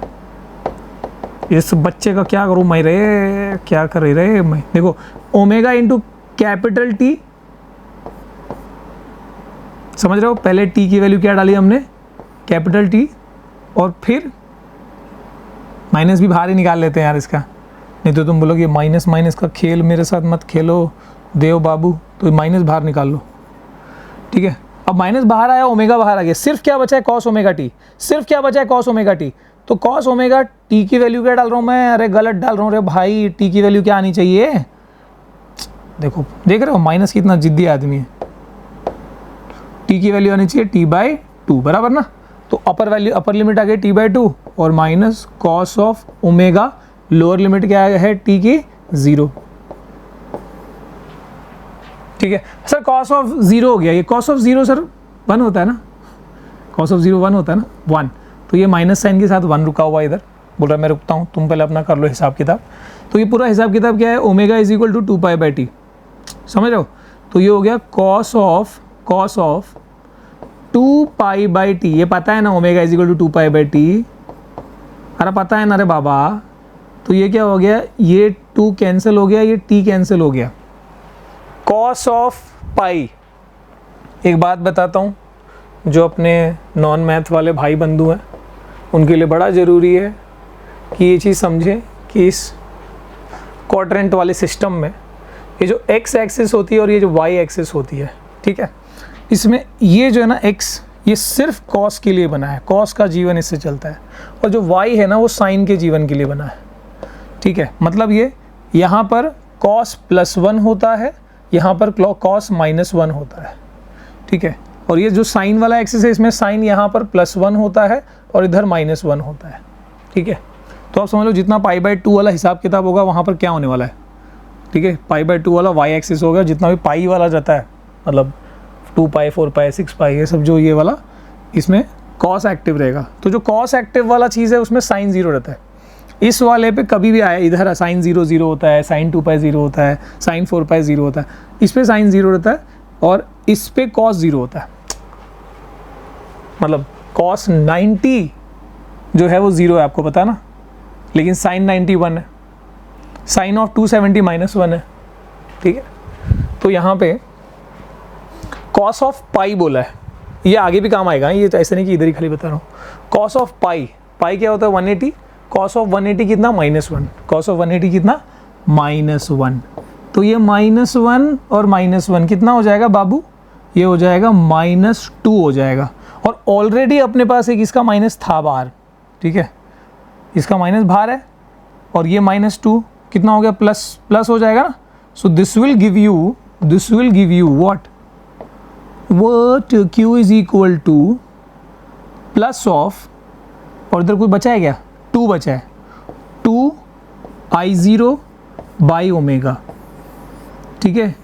इस बच्चे का क्या करूँ मैं रे, क्या कर रहे मैं, देखो ओमेगा इंटू कैपिटल टी, समझ रहे हो, पहले टी की वैल्यू क्या डाली हमने, कैपिटल टी, और फिर माइनस भी बाहर ही निकाल लेते हैं यार इसका, नहीं तो तुम बोलोगे माइनस माइनस का खेल मेरे साथ मत खेलो देव बाबू, तो माइनस बाहर निकाल लो, ठीक है। अब माइनस बाहर आया, ओमेगा बाहर आ गया, सिर्फ क्या बचा है कॉस ओमेगा टी, सिर्फ क्या बचा है कॉस ओमेगा टी। तो कॉस ओमेगा टी की वैल्यू क्या डाल रहा हूँ मैं, अरे गलत डाल रहा हूँ रे भाई, टी की वैल्यू क्या आनी चाहिए, देखो देख रहे हो माइनस कितना जिद्दी आदमी है, टी की वैल्यू आनी चाहिए t/2 बराबर ना। तो अपर वैल्यू, अपर लिमिट आ गई t/2 और minus cos of omega, lower limit क्या है t की 0। ठीक है सर, कॉस ऑफ 0 हो गया, ये कॉस ऑफ 0 सर 1 होता है ना, कॉस ऑफ 0 1 होता है ना 1, तो ये माइनस साइन के साथ 1 रुका हुआ इधर, बोल रहा है मैं रुकता हूँ, तुम पहले अपना कर लो हिसाब किताब। तो ये पूरा हिसाब किताब क्या है, omega is equal to 2π/t, समझ रहे हो। तो ये हो गया कॉस ऑफ 2π/t, ये पता है ना omega is equal to 2π/t, अरे पता है ना रे बाबा। तो ये क्या हो गया, ये 2 कैंसिल हो गया, ये t कैंसिल हो गया, कॉस ऑफ पाई। एक बात बताता हूँ, जो अपने नॉन मैथ वाले भाई बंधु हैं उनके लिए बड़ा ज़रूरी है कि ये चीज़ समझें कि इस क्वाड्रेंट वाले सिस्टम में ये जो x एक्सिस होती है और ये जो y एक्सिस होती है, ठीक है, इसमें ये जो है ना x, ये सिर्फ कॉस के लिए बना है, कॉस का जीवन इससे चलता है, और जो y है ना वो साइन के जीवन के लिए बना है। ठीक है, मतलब ये यहाँ पर cos +1 होता है, यहाँ पर cos -1 होता है। ठीक है, और ये जो साइन वाला एक्सिस है इसमें साइन यहाँ पर +1 होता है और इधर -1 होता है। ठीक है, तो आप समझ लो जितना π/2 वाला हिसाब किताब होगा वहाँ पर क्या होने वाला है। ठीक है, π/2 वाला y एक्सिस होगा, जितना भी पाई वाला रहता है, मतलब 2π 4π 6π ये सब जो ये वाला, इसमें cos एक्टिव रहेगा। तो जो cos एक्टिव वाला चीज़ है उसमें साइन 0 रहता है। इस वाले पे कभी भी आया, इधर साइन 0 0 होता है, साइन 2π 0 होता है, साइन 4π 0 होता है, इस पे साइन 0 रहता है और इस पे cos 0 होता है। मतलब cos 90 जो है वो 0 है, आपको पता है ना, लेकिन साइन 90 1 है, साइन ऑफ 270 -1 है। ठीक है, तो यहाँ पे cos ऑफ पाई बोला है, ये आगे भी काम आएगा, ये तो ऐसे नहीं कि इधर ही खाली बता रहा हूँ। cos ऑफ पाई, पाई क्या होता है 180, cos ऑफ 180 कितना -1, cos ऑफ 180 कितना -1, तो ये -1 और -1 कितना हो जाएगा बाबू, ये हो जाएगा -2 हो जाएगा। और ऑलरेडी अपने पास एक इसका माइनस था बाहर, ठीक है, इसका माइनस बाहर है और ये -2 कितना हो गया, प्लस हो जाएगा ना। सो this will give you what q is equal two plus of, और इधर कोई बचा है क्या, 2 बचा है, 2I0 बाई ओमेगा। ठीक है,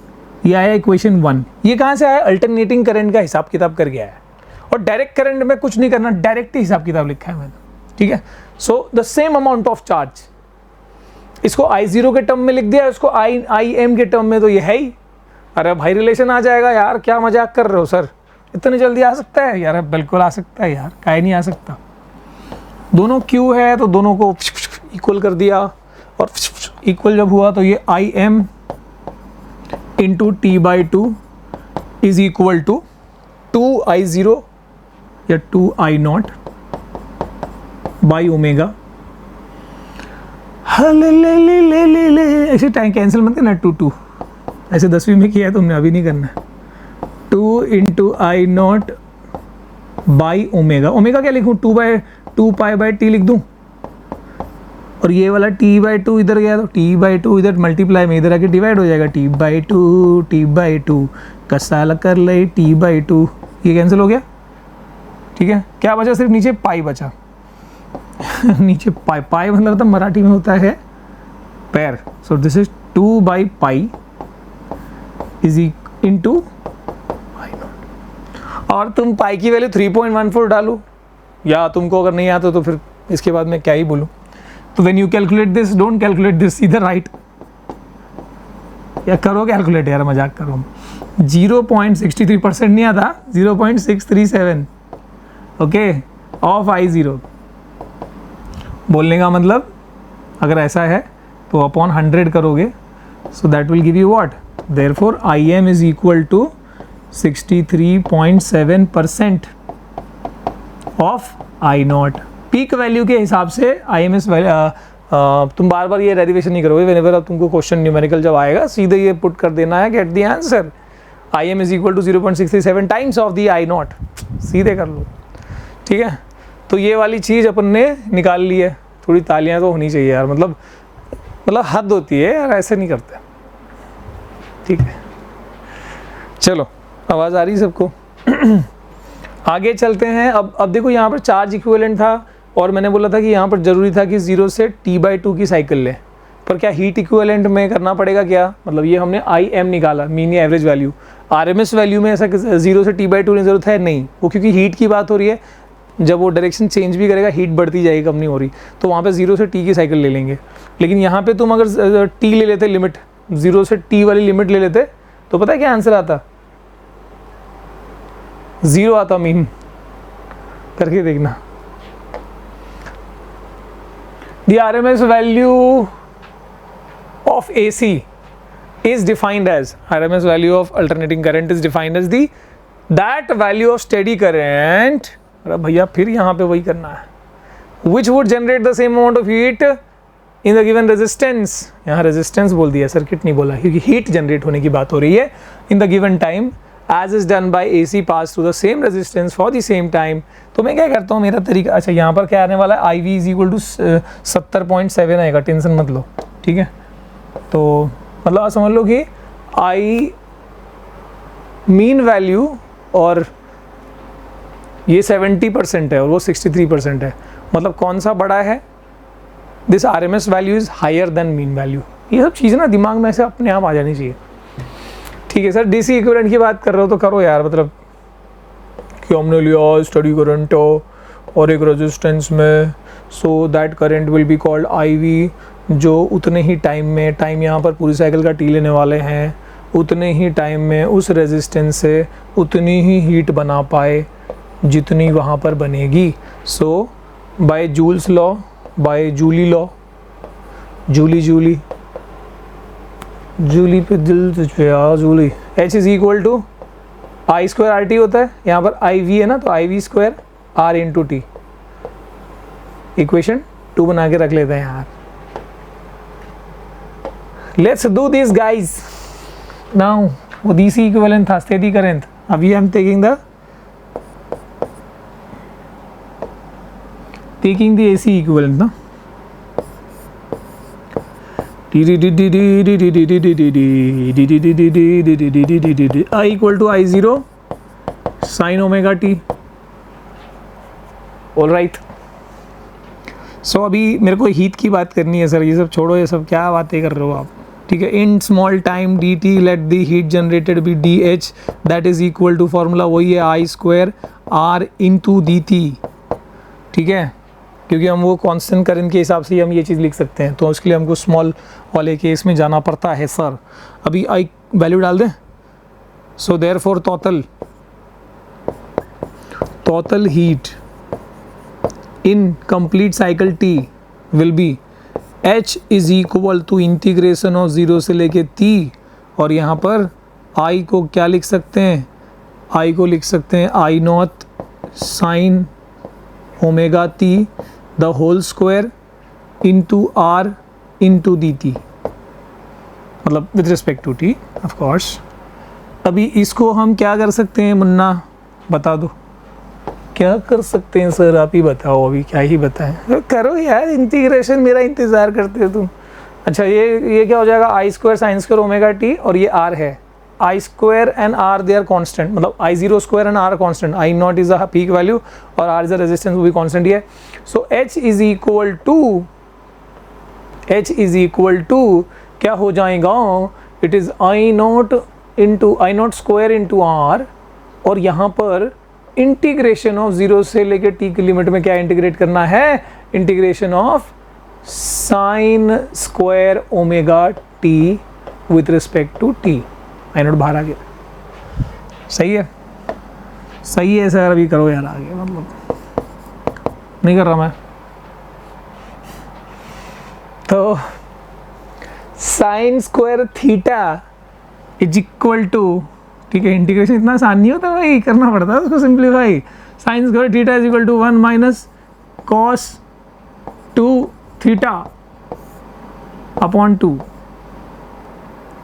ये आया इक्वेशन 1। ये कहाँ से आया, अल्टरनेटिंग करंट का हिसाब किताब कर गया है, और डायरेक्ट करंट में कुछ नहीं करना, डायरेक्ट ही हिसाब किताब लिखा है मैंने। ठीक है, so the same amount of charge, इसको I0 के टर्म में लिख दिया, इसको IM के टर्म में, तो ये है ही। अरे भाई रिलेशन आ जाएगा यार, क्या मजाक कर रहे हो सर, इतनी जल्दी आ सकता है यार, बिल्कुल आ सकता है यार, काहे नहीं आ सकता। दोनों Q है तो दोनों को इक्वल कर दिया, और इक्वल जब हुआ तो ये IM into t/2 is equal to 2I0 या 2I0 बाई ओमेगा। ऐसे टाइम कैंसिल मत करना, 2 ऐसे 10वीं में किया है तुमने, अभी नहीं करना। 2 into I0 by omega, omega क्या लिखूँ, 2π/t लिख दूँ, और ये वाला t/2 इधर गया तो t/2 इधर मल्टीप्लाई में इधर आके डिवाइड हो जाएगा, t/2 कसाला कर ले, t/2 ये कैंसिल हो गया। ठीक है, क्या बचा, सिर्फ नीचे पाई बचा नीचे पाई मतलब तो मराठी में होता है पैर। So this is 2/π is into I0, और तुम पाई की वैल्यू 3.14 डालो, या तुमको अगर नहीं आता तो फिर इसके बाद मैं क्या ही बोलूँ। तो when you calculate this, don't calculate this, सीधा राइट, या करो कैलकुलेट यार, मजाक करो। 0.63% नहीं आता, 0.637 ओके ऑफ I0। बोलने का मतलब अगर ऐसा है तो अपॉन 100 करोगे, so that will give you what, therefore IM is equal to 63.7% of I0। Peak value के हिसाब से IMS तुम बार बार ये डेरिवेशन नहीं करोगे, व्हेनेवर अब तुमको क्वेश्चन न्यूमेरिकल जब आएगा सीधे ये पुट कर देना है, get the answer. I M is equal to 0.637 times of the I naught, सीधे कर लो, ठीक है। तो ये वाली चीज़ अपन ने निकाल ली है। थोड़ी तालियां तो होनी चाहिए यार, मतलब हद होती है यार, ऐसे नहीं करते, ठीक है। चलो आवाज़ आ रही है सबको? आगे चलते हैं। अब देखो यहाँ पर चार्ज इक्विवेलेंट था और मैंने बोला था कि यहाँ पर ज़रूरी था कि 0 से t/2 की साइकिल लें, पर क्या हीट इक्विवेलेंट में करना पड़ेगा क्या? मतलब ये हमने IM निकाला, मीन या एवरेज वैल्यू। RMS वैल्यू में ऐसा 0 से t/2 की ज़रूरत है नहीं, वो क्योंकि हीट की बात हो रही है, जब वो डायरेक्शन चेंज भी करेगा हीट बढ़ती जाएगी, कम नहीं हो रही, तो वहाँ पे 0 से t की साइकिल ले लेंगे। लेकिन यहाँ पे तुम अगर t ले लेते, लिमिट 0 से t वाली लिमिट ले लेते, तो पता है क्या आंसर आता? 0 आता, मीन करके देखना। The RMS value of AC is defined as, RMS value of alternating current is defined as that value of steady current, अरे भैया फिर यहाँ पे वही करना है, which would generate the same amount of heat in the given resistance, यहाँ resistance बोल दिया, सर्किट नहीं बोला, क्योंकि heat generate होने की बात हो रही है, in the given time as is done by AC pass through the same resistance for the same time। तो मैं क्या करता हूँ, मेरा तरीका, अच्छा यहाँ पर क्या आने वाला है, IV इज इक्वल टू 70.7 आएगा, टेंशन मत लो, ठीक है। तो मतलब समझ लो कि I मीन वैल्यू और ये 70% है और वो 63% है, मतलब कौन सा बड़ा है? This RMS value is higher than mean value. ये सब चीज़ें ना दिमाग में से अपने आप आ जानी चाहिए, ठीक है सर। DC इक्विवेलेंट की बात कर रहे हो तो करो यार, मतलब कि हमने लिया स्टडी करंट और एक रेजिस्टेंस में, so that current will be called IV, जो उतने ही टाइम में, टाइम यहाँ पर पूरी साइकिल का T लेने वाले हैं, उतने ही टाइम में उस रेजिस्टेंस से उतनी ही हीट बना पाए जितनी वहाँ पर बनेगी। So by Joule's law, by Julie law, Julie पे दिल Julie, H is equal to I square RT होता है, यहाँ पर IV है ना, तो IV square R into T। Equation 2 बना के रख लेते हैं यार। Let's do this guys now. वो DC इक्विवेलेंट था, स्टेडी करंट, अभी हम टेकिंग द AC इक्विवेलेंट ना। I equal to I0 sine omega T। All right, so अभी मेरे को हीट की बात करनी है सर, ये सब छोड़ो, ये सब क्या बातें कर रहे हो आप, ठीक है। In small time dt let the heat generated be dH, that is equal to formula वही है I square R into dt, ठीक है, क्योंकि हम वो कांस्टेंट करंट के हिसाब से हम ये चीज़ लिख सकते हैं, तो उसके लिए हमको स्मॉल वाले केस में जाना पड़ता है सर। अभी I वैल्यू डाल दें, so therefore total heat in complete cycle T will be H is equal to integration of 0 से लेके T, और यहाँ पर I को क्या लिख सकते हैं, I को लिख सकते हैं I0 sine omega T the whole square into R into dt, मतलब with respect to T of course. अभी इसको हम क्या कर सकते हैं मुन्ना, बता दो क्या कर सकते हैं सर, आप ही बताओ, अभी क्या ही बताएं, करो यार इंटीग्रेशन, मेरा इंतज़ार करते हो तुम। अच्छा ये क्या हो जाएगा, I square sine square omega T, और ये R है, I square and R they are constant, मतलब I0 square and R constant, I0 is a peak value और R इज अ रेजिस्टेंस, वो भी कॉन्स्टेंट ही है। So H is equal to क्या हो जाएगा, it is I0 square into R, और यहाँ पर इंटीग्रेशन ऑफ 0 से लेकर T की लिमिट में क्या इंटीग्रेट करना है, integration of sine square omega T with respect to T। I0 बाहर आ गया, सही है सर। अभी करो यार आगे, मतलब नहीं कर रहा मैं तो। Sine square theta is equal to, ठीक है, इंटीग्रेशन इतना आसान नहीं होता भाई, करना पड़ता है उसको simplify. Sine square theta is equal to 1 minus cos 2 theta upon 2,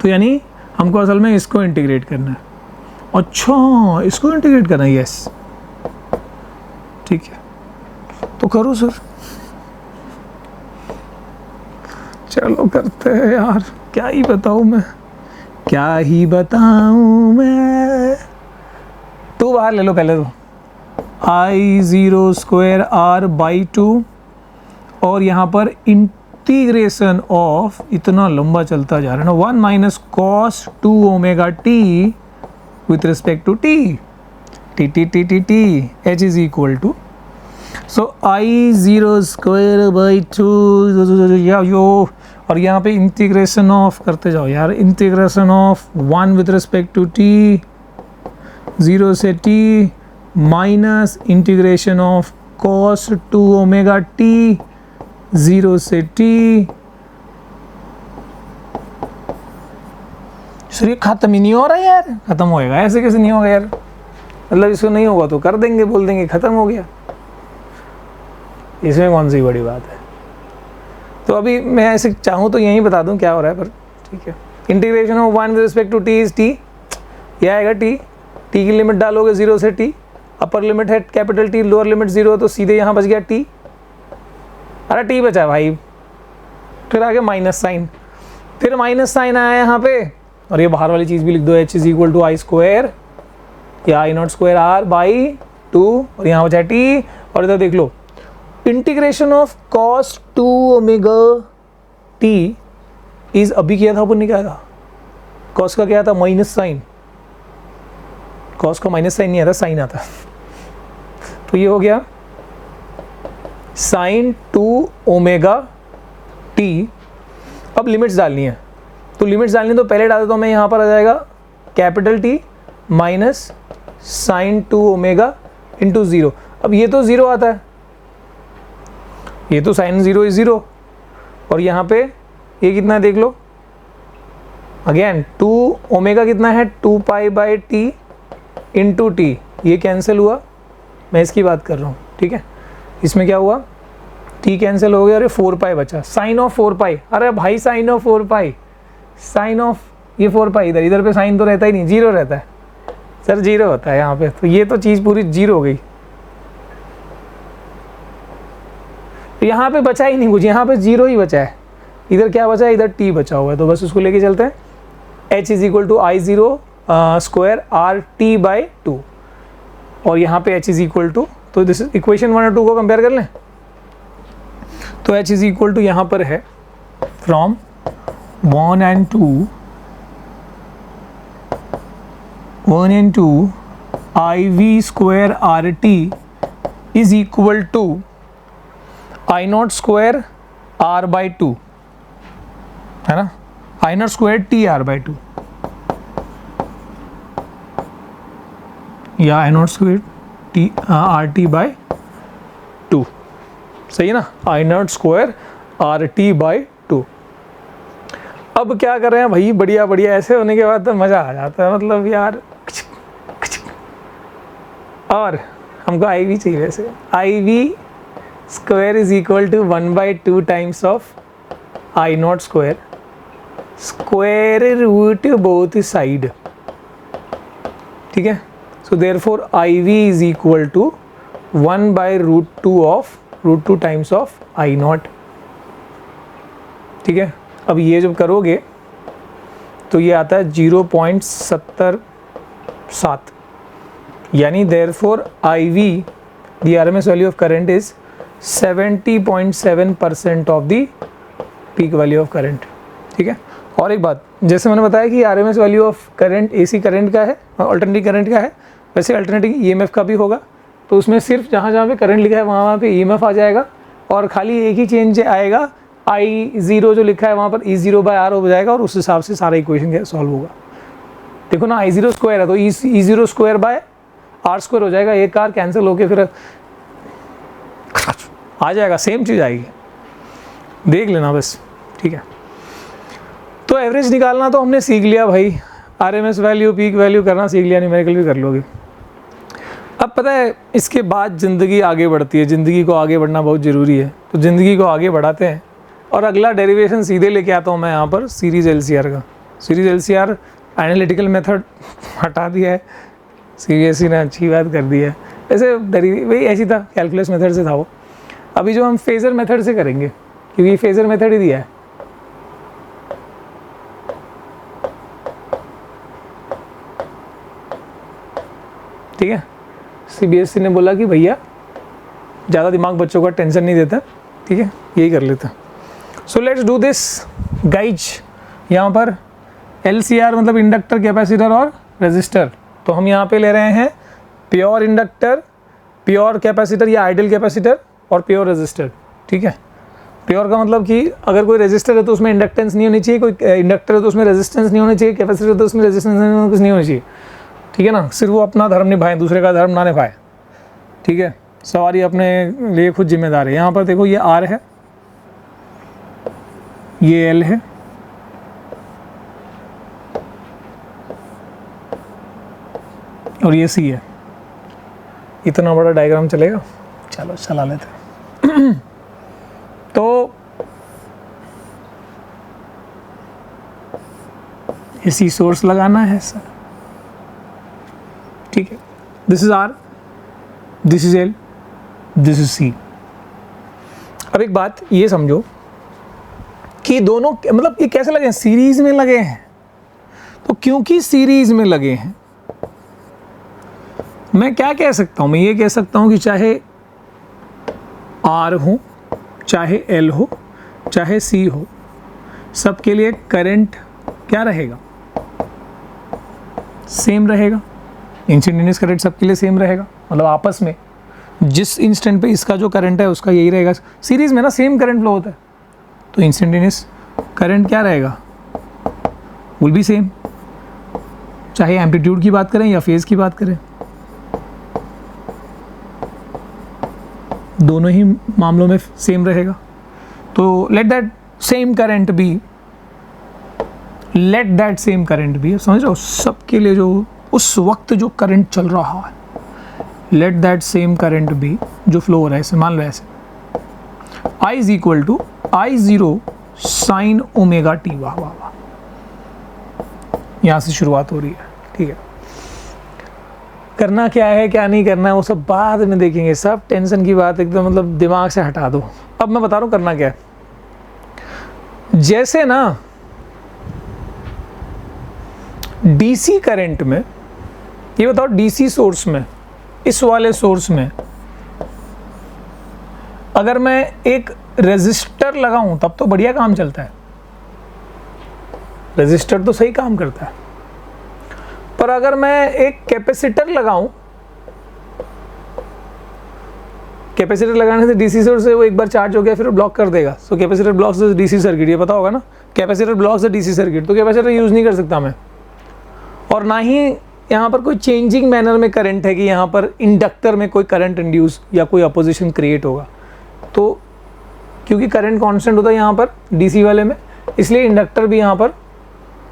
तो यानी हमको असल में इसको इंटीग्रेट करना है, अच्छा इसको इंटीग्रेट करना है, यस ठीक है तो करो सर। चलो करते हैं यार, क्या ही बताऊं मैं, क्या ही बताऊं मैं। तो बाहर ले लो पहले तो, आई ज़ीरो स्क्वायर आर बाई 2 और यहाँ पर इंटीग्रेशन ऑफ, इतना लंबा चलता जा रहा है ना, 1 minus cos 2 omega T with respect to t, t t t t t H is equal to, so I zero square by 2 यो, और यहाँ पे इंटीग्रेशन ऑफ करते जाओ यार, integration of 1 with respect to t 0 से t minus integration of cos 2 omega t 0 से t। Sir ये खत्म ही नहीं हो रहा यार, खत्म होएगा ऐसे कैसे नहीं होगा यार, मतलब इसको नहीं होगा तो कर देंगे, बोल देंगे खत्म हो गया, इसमें कौन सी बड़ी बात है। तो अभी मैं ऐसे चाहूँ तो यहीं बता दूँ क्या हो रहा है, पर ठीक है। Integration of 1 with respect to t is t, यह आएगा टी, टी की लिमिट डालोगे 0 से टी, अपर लिमिट है कैपिटल टी, लोअर लिमिट 0, तो सीधे यहाँ बच गया टी, अरे टी बचा भाई, फिर आगे माइनस साइन, फिर माइनस साइन आया यहाँ पे, और ये बाहर वाली चीज़ भी लिख दो, H is equal to I square या I not square R by 2, और यहाँ बचा टी, और इधर देख लो integration of cos 2 omega T is, अभी किया था अपन ने, क्या था cos का क्या था माइनस साइन, cos का माइनस साइन नहीं आता, साइन आता, तो ये हो गया साइन 2 ओमेगा टी। अब लिमिट्स डालनी है, तो लिमिट्स डालनी है तो पहले डाल देता हूँ मैं, यहाँ पर आ जाएगा capital t minus sine 2 omega into 0। अब ये तो 0 आता है, ये तो साइन 0 इज 0, और यहाँ पे ये कितना है देख लो, अगेन 2 ओमेगा कितना है 2 pi by T into T, ये कैंसिल हुआ, मैं इसकी बात कर रहा हूँ ठीक है। इसमें क्या हुआ, टी कैंसिल हो गया, अरे 4 पाई बचा, साइन ऑफ 4 पाई, अरे भाई sine of 4 pi, sine of ये 4 पाई, इधर इधर पे साइन तो रहता ही नहीं, 0 रहता है सर, 0 होता है यहाँ पे, तो ये तो चीज़ पूरी 0 हो गई, यहाँ पे बचा ही नहीं कुछ, यहाँ पे 0 ही बचा है, इधर क्या बचा है, इधर t बचा हुआ है, तो बस उसको लेके चलते हैं, h is equal to I zero square R T by 2, और यहाँ पे h इज इक्वल टू, तो दिस इक्वेशन 1 और 2 को कंपेयर कर लें, तो h इज इक्वल टू यहाँ पर है from 1 and 2 I V square R T is equal to I not square R by 2, है ना, I not square T R by 2, या I not square T R T by 2, सही है ना, I not square R T by 2। अब क्या कर रहे हैं भाई, बढ़िया बढ़िया, ऐसे होने के बाद तो मज़ा आ जाता है, मतलब यार, और हमको आई वी चाहिए, वैसे I V square is equal to 1/2 times of I not square, square root both side, ठीक है, so therefore I V is equal to 1/√2 of √2 times of I not, ठीक है। अब ये जब करोगे तो ये आता है 0.77, यानी therefore I V the RMS value of current is 70.7% of the peak value of current, ठीक है। और एक बात, जैसे मैंने बताया कि RMS value of current AC current का है, अल्टरनेटिंग करंट का है, वैसे अल्टरनेटिंग ईएमएफ का भी होगा, तो उसमें सिर्फ जहाँ जहाँ पे करंट लिखा है वहाँ पे ईएमएफ आ जाएगा, और खाली एक ही चेंज आएगा, आई ज़ीरो जो लिखा है वहाँ पर ई ज़ीरो बाय आर हो जाएगा, और उस हिसाब से सारा इक्वेशन सॉल्व होगा। देखो ना, आई ज़ीरो स्क्वायर है तो E zero square by R square हो जाएगा, एक आर कैंसिल होके फिर आ जाएगा, सेम चीज़ आएगी, देख लेना बस, ठीक है। तो एवरेज निकालना तो हमने सीख लिया भाई, आरएमएस वैल्यू पीक वैल्यू करना सीख लिया, न्यूमेरिकल भी कर लोगे। अब पता है इसके बाद ज़िंदगी आगे बढ़ती है, ज़िंदगी को आगे बढ़ना बहुत ज़रूरी है, तो ज़िंदगी को आगे बढ़ाते हैं, और अगला डेरिवेशन सीधे लेके आता हूँ मैं यहाँ पर सीरीज़ एलसीआर का। सीरीज़ एलसीआर एनालिटिकल मेथड हटा दिया है, सीबीएसई ने अच्छी बात कर दी है। वैसे वही ऐसी था, कैलकुलस मेथड से था वो। अभी जो हम फेजर मेथड से करेंगे, क्योंकि फेजर मेथड ही दिया है। ठीक है, सीबीएसई ने बोला कि भैया ज़्यादा दिमाग बच्चों का टेंशन नहीं देता, ठीक है, यही कर लेता। So let's do this guys. यहाँ पर LCR मतलब इंडक्टर, कैपेसिटर और रेजिस्टर। तो हम यहाँ पे ले रहे हैं प्योर इंडक्टर, प्योर कैपेसिटर या आइडियल कैपेसिटर और प्योर रेजिस्टर। ठीक है, प्योर का मतलब कि अगर कोई रेजिस्टर है तो उसमें इंडक्टेंस नहीं होनी चाहिए, कोई इंडक्टर है तो उसमें रेजिस्टेंस नहीं होनी चाहिए, कैपेसिटर है तो उसमें रेजिस्टेंस नहीं होनी चाहिए। ठीक है ना, सिर्फ वो अपना धर्म निभाएं, दूसरे का धर्म ना निभाएं। ठीक है, सवारी अपने लिए खुद जिम्मेदार है। यहाँ पर देखो ये R है, ये L है, और ये C है। इतना बड़ा डायग्राम चलेगा? चलो चला लेते हैं। तो ये C सोर्स लगाना है सर। ठीक है, this is R, this is L, this is C। अब एक बात ये समझो कि दोनों मतलब ये कैसे लगे हैं, सीरीज में लगे हैं। तो क्योंकि सीरीज में लगे हैं, मैं क्या कह सकता हूं, मैं ये कह सकता हूं कि चाहे R हो, चाहे L हो, चाहे C हो, सबके लिए करंट क्या रहेगा, सेम रहेगा। इंस्टेंटेनियस करंट सबके लिए सेम रहेगा, मतलब आपस में जिस इंस्टेंट पे इसका जो करंट है उसका यही रहेगा। सीरीज में ना सेम करंट फ्लो होता है, तो इंस्टेंटेनियस करंट क्या रहेगा, विल बी सेम, चाहे एम्पलीट्यूड की बात करें या फेज की बात करें, दोनों ही मामलों में सेम रहेगा। तो let that same current be, let that same current be, समझ रहे हो, सबके लिए जो उस वक्त जो करंट चल रहा है, let that same current be जो फ्लो हो रहा है, ऐसे मान लो ऐसे, I is equal to I0 sine omega t. वाह वाह वाह, यहाँ से शुरुआत हो रही है। ठीक है, करना क्या है क्या नहीं करना है वो सब बाद में देखेंगे, सब टेंशन की बात एकदम मतलब दिमाग से हटा दो। अब मैं बता रहा हूँ करना क्या है। जैसे ना डीसी करंट में, ये बताओ डीसी सोर्स में, इस वाले सोर्स में अगर मैं एक रेजिस्टर लगाऊं तब तो बढ़िया काम चलता है, रेजिस्टर तो सही काम करता है। पर अगर मैं एक कैपेसिटर लगाऊं, कैपेसिटर लगाने से डीसी सोर्स से वो एक बार चार्ज हो गया फिर ब्लॉक कर देगा। So capacitor blocks the DC circuit, ये पता होगा ना, capacitor blocks the DC circuit. तो कैपेसिटर यूज नहीं कर सकता मैं, और ना ही यहाँ पर कोई चेंजिंग मैनर में करंट है कि यहाँ पर इंडक्टर में कोई करंट इंड्यूस या कोई अपोजिशन क्रिएट होगा। तो क्योंकि करंट कांस्टेंट होता है यहाँ पर डीसी वाले में, इसलिए इंडक्टर भी यहाँ पर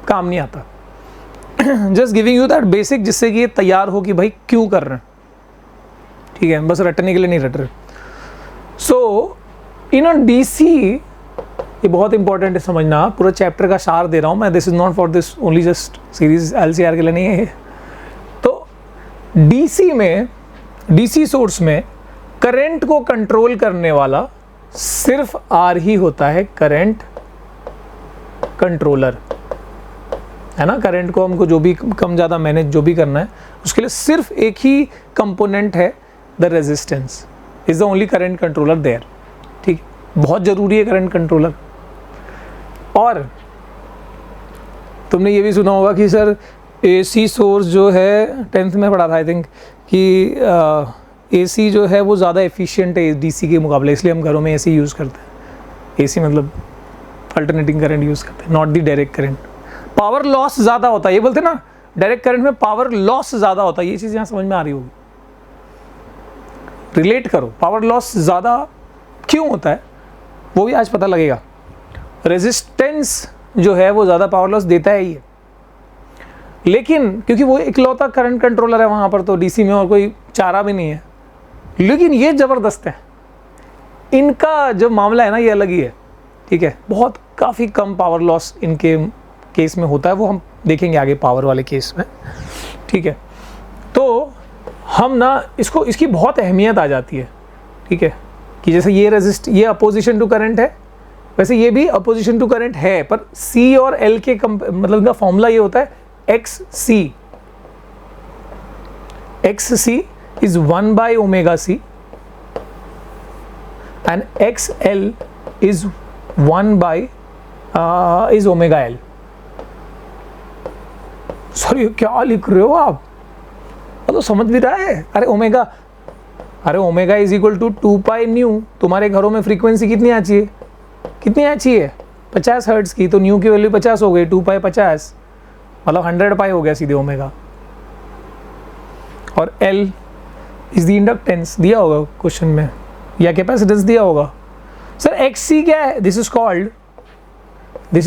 काम नहीं आता। Just giving you that basic, जिससे कि ये तैयार हो कि भाई क्यों कर रहे हैं। ठीक है, बस रटने के लिए नहीं रट रहे। सो इन डीसी, ये बहुत इंपॉर्टेंट है समझना, पूरा चैप्टर का सार दे रहा हूँ मैं, this is not for this only just series LCR के लिए नहीं है। तो डीसी में, डीसी सोर्स में करंट को कंट्रोल करने वाला सिर्फ R ही होता है, करंट कंट्रोलर, है ना। करंट को हमको जो भी कम ज़्यादा मैनेज जो भी करना है, उसके लिए सिर्फ एक ही कंपोनेंट है, the resistance is the only current controller there. ठीक, बहुत ज़रूरी है करंट कंट्रोलर। और तुमने ये भी सुना होगा कि सर AC सोर्स जो है, 10th में पढ़ा था आई थिंक, कि AC जो है वो ज़्यादा एफिशिएंट है DC के मुकाबले, इसलिए हम घरों में AC यूज़ करते हैं। AC मतलब अल्टरनेटिंग करंट यूज़ करते हैं, not the direct current. Power loss ज़्यादा होता है, ये बोलते हैं ना डायरेक्ट करंट में पावर लॉस ज़्यादा होता है, ये चीज़ यहाँ समझ में आ रही होगी। रिलेट करो, पावर लॉस ज़्यादा क्यों होता है वो भी आज पता लगेगा। रेजिस्टेंस जो है वो ज़्यादा पावर लॉस देता है ही, लेकिन क्योंकि वो इकलौता करंट कंट्रोलर है वहाँ पर, तो डीसी में और कोई चारा भी नहीं है। लेकिन ये ज़बरदस्त है, इनका जो मामला है ना ये अलग ही है। ठीक है, बहुत काफ़ी कम पावर लॉस इनके केस में होता है, वो हम देखेंगे आगे पावर वाले केस में। ठीक है, तो हम ना इसकी बहुत अहमियत आ जाती है, ठीक है, कि जैसे ये अपोजिशन टू करंट है, वैसे ये भी अपोजिशन टू करंट है, पर C और L के मतलब इनका फॉर्मूला ये होता है XC is 1 by omega C and XL is 1 by is omega L. Sorry क्या लिख रहे हो आप, तो समझ भी रहा है? अरे omega is equal to 2 pi nu. तुम्हारे घरों में फ्रीक्वेंसी कितनी आ चाहिए, 50 हर्ट्ज की, तो न्यू की वैल्यू 50 हो गई, 2 पाई 50 मतलब 100 पाई हो गया सीधे ओमेगा। और L इज द इंडक्टेंस, दिया होगा क्वेश्चन में, या कैपेसिटेंस दिया होगा। सर XC क्या है? This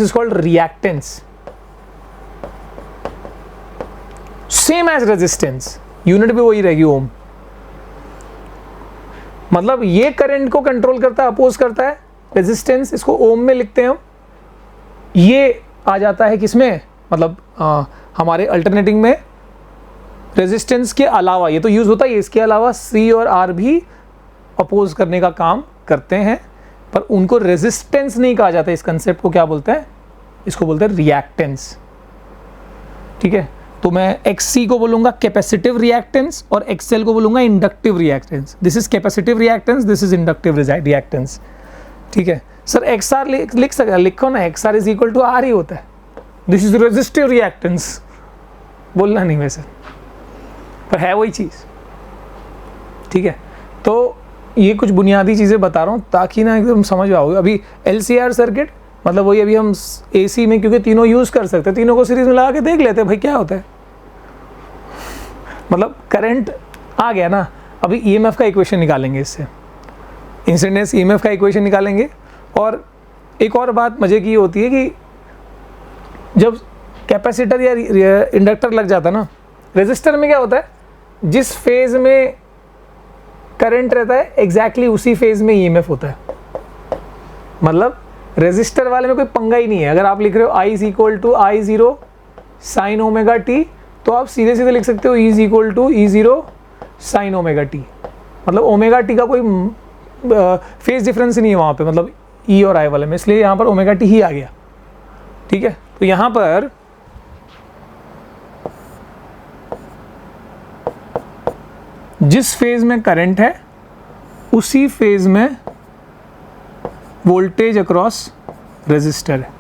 is called reactance, same as resistance, unit भी वही रहेगी ओम। मतलब ये करंट को कंट्रोल करता है, अपोज करता है, रेजिस्टेंस इसको ओम में लिखते हैं हम। ये आ जाता है किसमें, मतलब हमारे अल्टरनेटिंग में रेजिस्टेंस के अलावा, ये तो यूज होता है, इसके अलावा C और R भी अपोज करने का काम करते हैं, पर उनको रेजिस्टेंस नहीं कहा जाता। इस कंसेप्ट को क्या बोलते हैं? इसको बोलते हैं रिएक्टेंस, ठीक है। तो मैं XC को बोलूंगा कैपेसिटिव रिएक्टेंस और XL को बोलूंगा inductive reactance. This is capacitive reactance, this is inductive reactance, ठीक है। सर XR लिख सकते, लिखो ना, XR is equal to R ही होता है। दिस इज रेजिस्टिव रिएक्टेंस, बोलना नहीं वैसे, पर है वही चीज़, ठीक है। तो ये कुछ बुनियादी चीज़ें बता रहा हूँ ताकि ना एकदम समझ आओगे। अभी LCR सर्किट मतलब वही, अभी हम AC में क्योंकि तीनों यूज़ कर सकते हैं, तीनों को सीरीज में लगा के देख लेते हैं भाई क्या होता है। मतलब करंट आ गया ना, अभी EMF का इक्वेशन निकालेंगे, इससे इंस्टेंटेनियस EMF का इक्वेशन निकालेंगे। और एक और बात मज़े की होती है कि जब कैपेसिटर या इंडक्टर लग जाता है ना, रेजिस्टर में क्या होता है, जिस फेज में करंट रहता है एग्जैक्टली उसी फेज में EMF होता है। मतलब रेजिस्टर वाले में कोई पंगा ही नहीं है। अगर आप लिख रहे हो I is equal to I0 sine omega t, तो आप सीधे सीधे लिख सकते हो E is equal to E0 sine omega t. मतलब ओमेगा टी का कोई फेज डिफरेंस नहीं है वहाँ पे, मतलब E और I वाले में, इसलिए यहाँ पर ओमेगा टी ही आ गया, ठीक है। तो यहाँ पर जिस फेज में करंट है उसी फेज में वोल्टेज अक्रॉस रेजिस्टर है,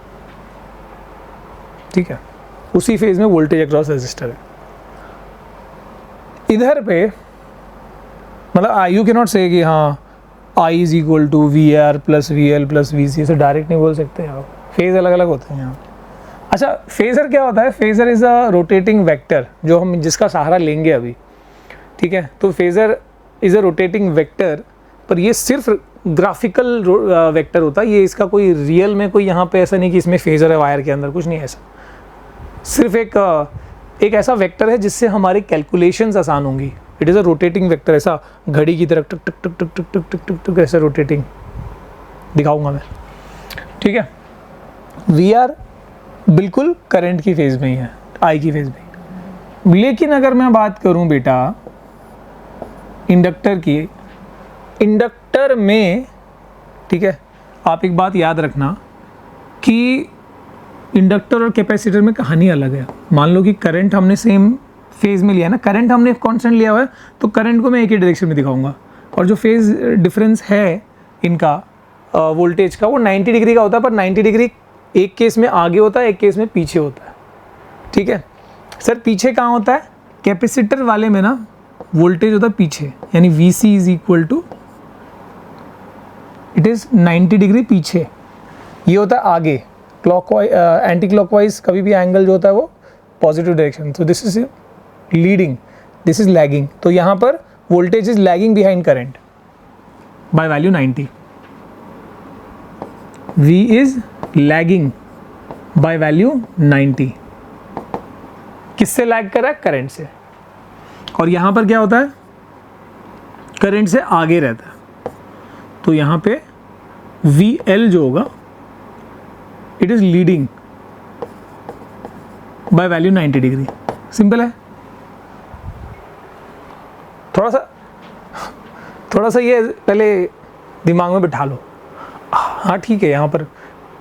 ठीक है, उसी फेज में वोल्टेज अक्रॉस रेजिस्टर है। इधर पे मतलब यू कैन नॉट से कि हाँ I is equal to VR plus VL plus VC, से डायरेक्ट नहीं बोल सकते आप, फेज अलग अलग होते हैं यहाँ। अच्छा, फेजर क्या होता है? Phasor is a rotating vector, जो हम जिसका सहारा लेंगे अभी, ठीक है। तो phasor is a rotating vector, पर ये सिर्फ ग्राफिकल वेक्टर होता है, ये इसका कोई रियल में कोई यहाँ पे ऐसा नहीं कि इसमें फेजर है वायर के अंदर, कुछ नहीं ऐसा। सिर्फ एक ऐसा वेक्टर है जिससे हमारी कैलकुलेशंस आसान होंगी। It is a rotating vector, ऐसा घड़ी की तरह टक टक टक टक टक टक टक टक टक ऐसे रोटेटिंग दिखाऊंगा मैं, ठीक है। VR बिल्कुल करंट की फेज में ही है, I की फेज में। लेकिन अगर मैं बात करूं बेटा इंडक्टर की, इंडक्टर में, ठीक है, आप एक बात याद रखना कि इंडक्टर और कैपेसिटर में कहानी अलग है। मान लो कि करंट हमने सेम फेज में लिया ना, करंट हमने कांस्टेंट लिया हुआ है, तो करंट को मैं एक ही डायरेक्शन में दिखाऊंगा, और जो फेज डिफरेंस है इनका वोल्टेज का, वो 90 डिग्री का होता है, पर 90 डिग्री एक केस में आगे होता है, एक केस में पीछे होता है, ठीक है। सर पीछे कहाँ होता है? कैपेसिटर वाले में ना वोल्टेज होता है पीछे, यानी VC is equal to, it is 90 degree पीछे, ये होता है आगे। क्लॉकवाइज एंटी क्लॉकवाइज कभी भी एंगल जो होता है वो पॉजिटिव डायरेक्शन, तो this is leading, this is lagging. तो यहाँ पर voltage is lagging behind current by value 90, V is lagging by value 90। किससे लैग कर रहा है? करंट से। और यहाँ पर क्या होता है? करंट से आगे रहता है, तो यहाँ पे VL जो होगा it is leading by value 90 degree. Simple है। थोड़ा सा ये पहले दिमाग में बिठा लो। हाँ ठीक है, यहाँ पर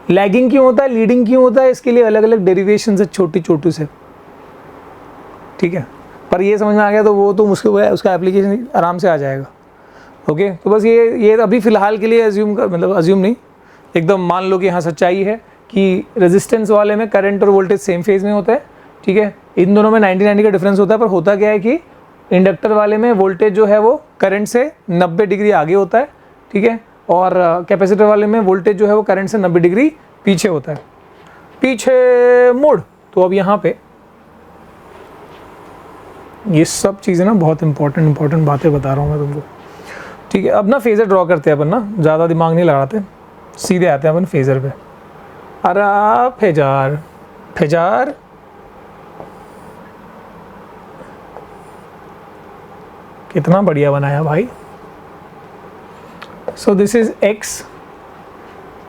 लैगिंग क्यों होता है, लीडिंग क्यों होता है, इसके लिए अलग अलग डेरिवेशन है छोटी छोटी से, ठीक है। पर ये समझ में आ गया तो वो तो मुश्किल है, उसका एप्लीकेशन आराम से आ जाएगा। ओके, तो बस ये अभी फ़िलहाल के लिए अज्यूम कर, मतलब अज्यूम नहीं, एकदम मान लो कि यहाँ सच्चाई है कि रेजिस्टेंस वाले में करंट और वोल्टेज सेम फेज में होता है, ठीक है। इन दोनों में 90-90 का डिफरेंस होता है, पर होता क्या है कि इंडक्टर वाले में वोल्टेज जो है वो करंट से 90 डिग्री आगे होता है, ठीक है, और कैपेसिटर वाले में वोल्टेज जो है वो करंट से 90 डिग्री पीछे होता है। पीछे मुड़, तो अब यहाँ पे ये सब चीज़ें ना बहुत इंपॉर्टेंट बातें बता रहा हूँ मैं तुमको, ठीक है। अब ना फेज़र ड्रॉ करते हैं अपन ना, ज़्यादा दिमाग नहीं लगाते, सीधे आते हैं अपन फेज़र पे। अरे फेजार कितना बढ़िया बनाया भाई। सो this is x,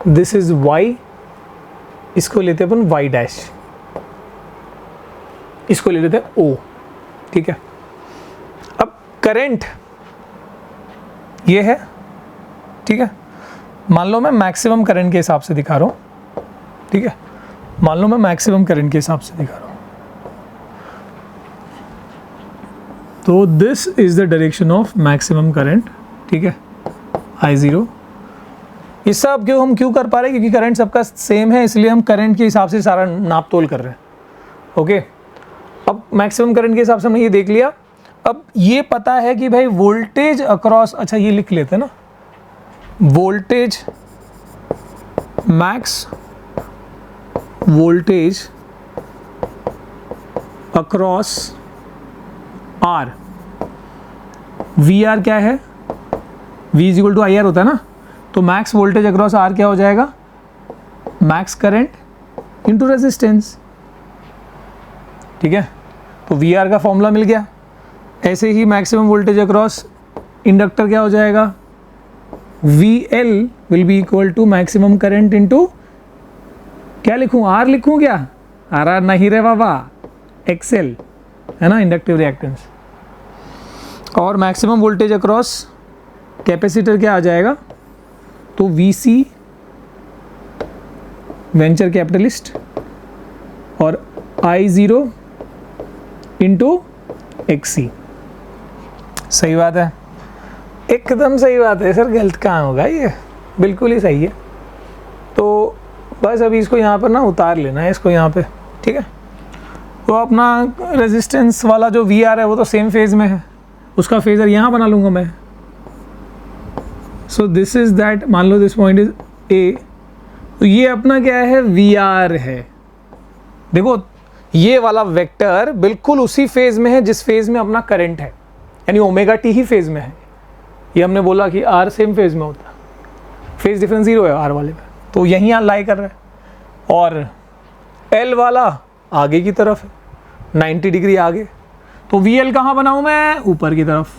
this is y, इसको लेते हैं अपन y डैश, इसको ले लेते हैं o, ठीक है। अब करंट ये है, ठीक है। मान लो मैं मैक्सिमम करंट के हिसाब से दिखा रहा हूँ, ठीक है, मान लो मैं मैक्सिमम करंट के हिसाब से दिखा रहा हूँ। तो this is the direction of maximum current, ठीक है, I0। ये सब हम क्यों कर पा रहे हैं, क्योंकि करंट सबका सेम है, इसलिए हम करंट के हिसाब से सारा नाप तोल कर रहे हैं। ओके, अब मैक्सिमम करंट के हिसाब से हमने ये देख लिया। अब ये पता है कि भाई वोल्टेज अक्रॉस, अच्छा ये लिख लेते हैं ना, voltage max voltage across R, V R क्या है, V is equal to I R होता है ना, तो मैक्स वोल्टेज अक्रॉस आर क्या हो जाएगा, मैक्स करंट इंटू रेजिस्टेंस, ठीक है। तो वी आर का फॉर्मूला मिल गया। ऐसे ही मैक्सिमम वोल्टेज अक्रॉस इंडक्टर क्या हो जाएगा, V L will be equal to maximum current into, क्या लिखूँ, आर लिखूँ क्या, आर नहीं रे बाबा, एक्सएल है ना, इंडक्टिव रिएक्टेंस। और मैक्सिमम वोल्टेज अक्रॉस कैपेसिटर क्या आ जाएगा, तो वी सी वेंचर कैपिटलिस्ट और I0 इंटू एक्सी। सही बात है, एकदम सही बात है सर, गलत कहाँ होगा, ये बिल्कुल ही सही है। तो बस अभी इसको यहाँ पर ना उतार लेना है, इसको यहाँ पे, ठीक है। तो अपना रेजिस्टेंस वाला जो वी आर है वो तो सेम फेज में है, उसका फेजर यहाँ बना लूँगा मैं। सो दिस इज दैट, मान लो दिस पॉइंट इज ए, तो ये अपना क्या है, वी आर है। देखो ये वाला वेक्टर बिल्कुल उसी फेज में है जिस फेज में अपना करंट है, यानी ओमेगा टी ही फेज में है। ये हमने बोला कि आर सेम फेज में होता है, फेज डिफरेंस 0 है आर वाले में, तो यहीं यहाँ लाई कर रहा है। और एल वाला आगे की तरफ है, 90 डिग्री आगे, तो वी एल कहाँ बनाऊँ मैं, ऊपर की तरफ।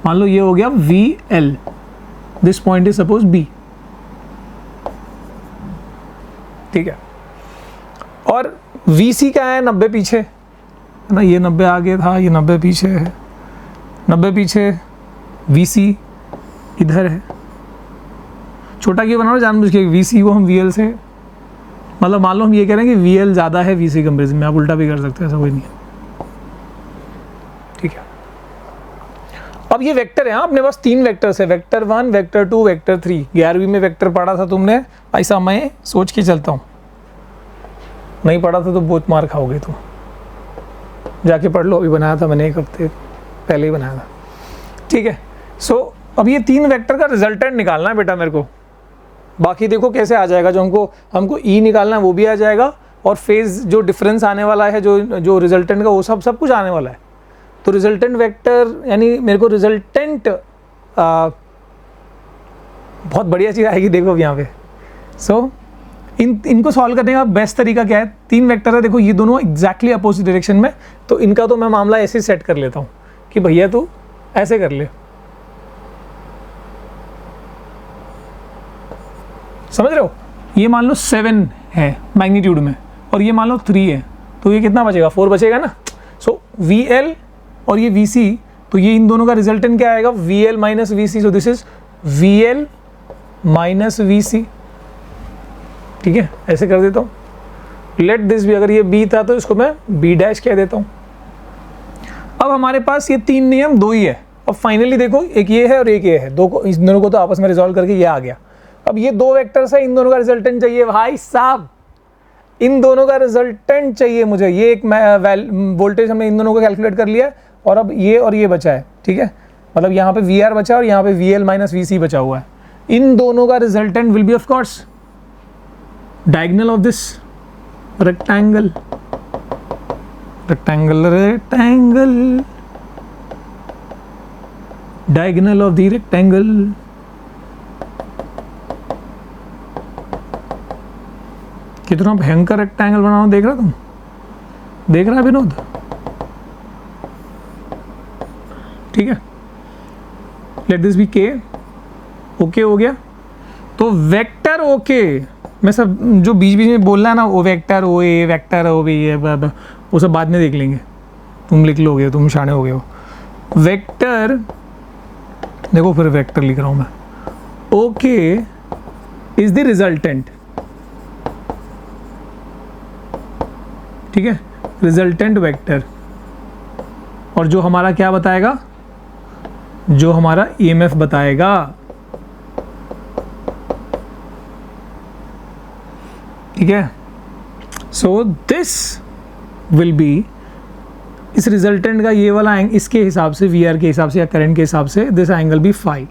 मान लो ये हो गया V L, this point is suppose be, ठीक है। और वी सी क्या है, 90 पीछे है ना, ये 90 आगे था, ये 90 पीछे है, 90 पीछे, वी सी इधर है। छोटा क्यों बना रहा जानबूझ के, वी सी को हम वी एल से, मतलब मान लो हम ये कह रहे हैं कि वी एल ज़्यादा है वी सी कंपेरिजन में, आप उल्टा भी कर सकते हैं, ऐसा कोई नहीं है, ठीक है। अब ये वेक्टर है, अपने पास 3 वेक्टर्स है, वेक्टर 1, वेक्टर 2, वेक्टर 3। 11वीं में वेक्टर पढ़ा था तुमने, ऐसा मैं सोच के चलता हूँ, नहीं पढ़ा था तो बहुत मार खाओगे तुम, जाके पढ़ लो, अभी बनाया था मैंने, 1 हफ्ते पहले ही बनाया था, ठीक है। सो अब ये 3 वेक्टर का रिजल्टेंट निकालना है बेटा मेरे को, बाकी देखो कैसे आ जाएगा, जो हमको ई निकालना है वो भी आ जाएगा, और फेज जो डिफरेंस आने वाला है, जो रिजल्टेंट का, वो सब कुछ आने वाला है। तो रिजल्टेंट वेक्टर, यानी मेरे को रिजल्टेंट बहुत बढ़िया चीज़ आएगी, देखो यहाँ पे। सो इनको सॉल्व करने का बेस्ट तरीका क्या है, 3 वेक्टर है, देखो ये दोनों एग्जैक्टली अपोजिट डायरेक्शन में, तो इनका तो मैं मामला ऐसे सेट कर लेता हूँ कि भैया तू ऐसे कर ले, समझ रहे हो। ये मान लो 7 है मैग्नीट्यूड में, और ये मान लो 3 है, तो ये कितना बचेगा, 4 बचेगा ना। सो वी एल और ये VC, तो ये इन दोनों का रिजल्टेंट क्या आएगा, VL minus VC, so this is VL minus VC। ठीक है, ऐसे कर देता हूँ। लेट दिस भी, अगर ये B था तो इसको मैं B डैश कह देता हूँ। अब हमारे पास ये तीन नियम दो ही है। अब फाइनली देखो, एक ये है और एक ये है, दो को, इन दोनों को तो आपस में रिजॉल्व करके ये आ गया। अब ये दो वेक्टर्स है, इन दोनों का रिजल्टेंट चाहिए भाई साहब, इन दोनों का रिजल्टेंट चाहिए मुझे। ये एक वोल्टेज हमने इन दोनों को कैलकुलेट कर लिया, और अब ये और ये बचा है। ठीक है, मतलब यहाँ पे VR बचा और यहाँ पे VL माइनस VC बचा हुआ है। इन दोनों का resultant will be of course diagonal of this rectangle, rectangle, rectangle, diagonal of the rectangle. कितना भयंकर रेक्टेंगल बनाओ, देख रहा तुम, देख रहा विनोद? ठीक है, let this be K, okay हो गया। तो वेक्टर ओके, मैं सब जो बीच बीच में बोलना है ना, वो वेक्टर ओ ए, वेक्टर ओ बी, वो सब बाद में देख लेंगे, तुम लिख लोगे, तुम शाने हो गए हो। वेक्टर, देखो फिर वेक्टर लिख रहा हूं मैं, ओके इज द रिजल्टेंट। ठीक है, रिजल्टेंट वेक्टर, और जो हमारा क्या बताएगा, जो हमारा EMF बताएगा। ठीक है, सो दिस विल बी, इस रिजल्टेंट का ये वाला एंगल, इसके हिसाब से, VR के हिसाब से या करंट के हिसाब से, दिस एंगल भी फाई।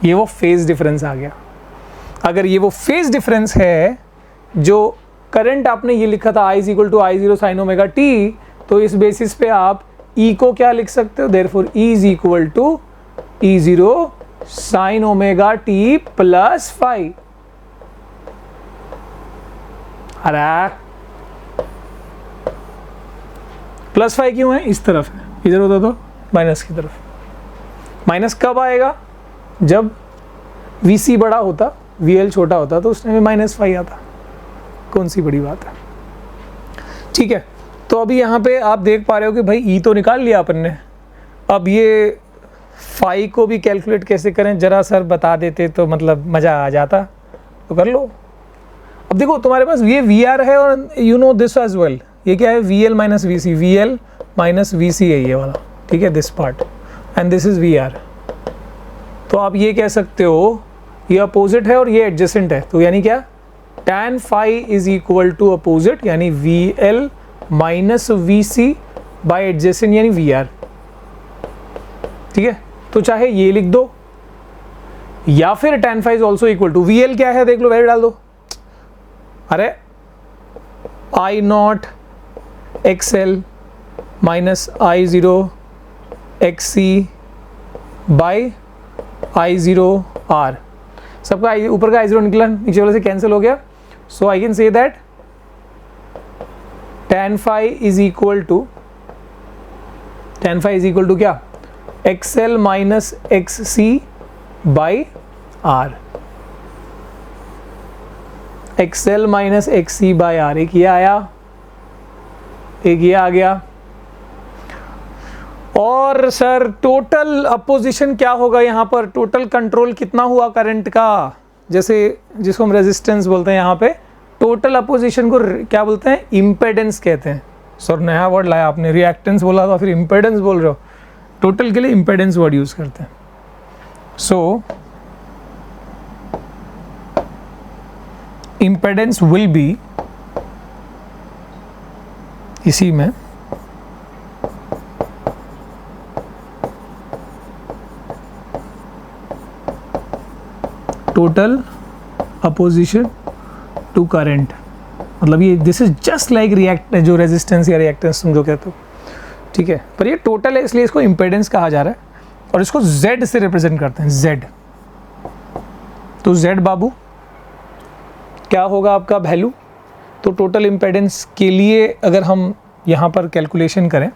ये वो फेज डिफरेंस आ गया। अगर ये वो फेज डिफरेंस है, जो करंट आपने ये लिखा था I = I0 sin omega t, तो इस बेसिस पे आप E को क्या लिख सकते हो, therefore E = E0 sin omega t plus phi. अरे प्लस फाई क्यों है, इस तरफ है, इधर होता तो माइनस की तरफ। माइनस कब आएगा, जब VC बड़ा होता, VL छोटा होता, तो उस टाइम में माइनस फाई आता। कौन सी बड़ी बात है। ठीक है, तो अभी यहाँ पे आप देख पा रहे हो कि भाई E तो निकाल लिया अपन ने। अब ये फाई को भी कैलकुलेट कैसे करें, जरा सर बता देते तो मतलब मज़ा आ जाता, तो कर लो। अब देखो तुम्हारे पास ये VR है, और you know this as well, ये क्या है, VL minus VC, VL minus VC है ये वाला। ठीक है, this part, and this is VR। तो आप ये कह सकते हो, ये अपोजिट है और ये एडजेसेंट है, तो यानी क्या, tan phi is equal to opposite, यानी VL minus VC by adjacent यानी VR। ठीक है, तो चाहे ये लिख दो, या फिर tan phi is also equal to, VL क्या है देख लो, वैल्यू डाल दो। अरे I0 XL minus I0 XC by I0 R। सबका ऊपर का I0 निकला, नीचे वाले से कैंसिल हो गया। So I can say that tan phi is equal to, tan phi is equal to क्या, XL minus XC by R। XL minus XC by R, एक ये आया, एक ये आ गया। और सर टोटल अपोजिशन क्या होगा यहाँ पर, टोटल कंट्रोल कितना हुआ करंट का, जैसे जिसको हम रेजिस्टेंस बोलते हैं, यहाँ पे टोटल अपोजिशन को क्या बोलते हैं, इम्पेडेंस कहते हैं। सर नया वर्ड लाया आपने, रिएक्टेंस बोला था फिर इम्पेडेंस बोल रहे हो, टोटल के लिए इम्पेडेंस वर्ड यूज करते हैं। सो इम्पेडेंस विल बी, इसी में टोटल अपोजिशन टू करंट, मतलब ये this is just like react, जो रेजिस्टेंस या रिएक्टेंस तुम जो कहते हो। ठीक है, पर ये टोटल है इसलिए इसको इम्पेडेंस कहा जा रहा है, और इसको Z से रिप्रेजेंट करते हैं, Z। तो Z बाबू क्या होगा आपका वैल्यू, तो टोटल इम्पेडेंस के लिए अगर हम यहाँ पर कैलकुलेशन करें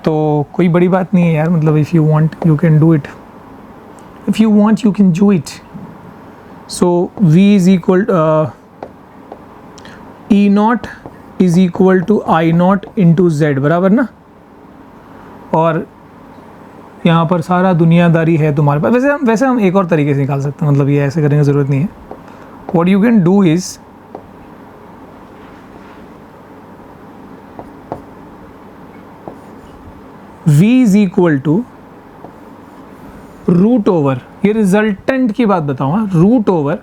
तो कोई बड़ी बात नहीं है यार, मतलब if you want you can do it, if you want you can do it. So V is equal E0 is equal to I0 into Z, बराबर ना। और यहाँ पर सारा दुनियादारी है तुम्हारे पास। वैसे हम एक और तरीके से निकाल सकते हैं, मतलब ये ऐसे करने की ज़रूरत नहीं है। What you can do is v is equal to root over, ये रिजल्टेंट की बात बताऊँ, रूट ओवर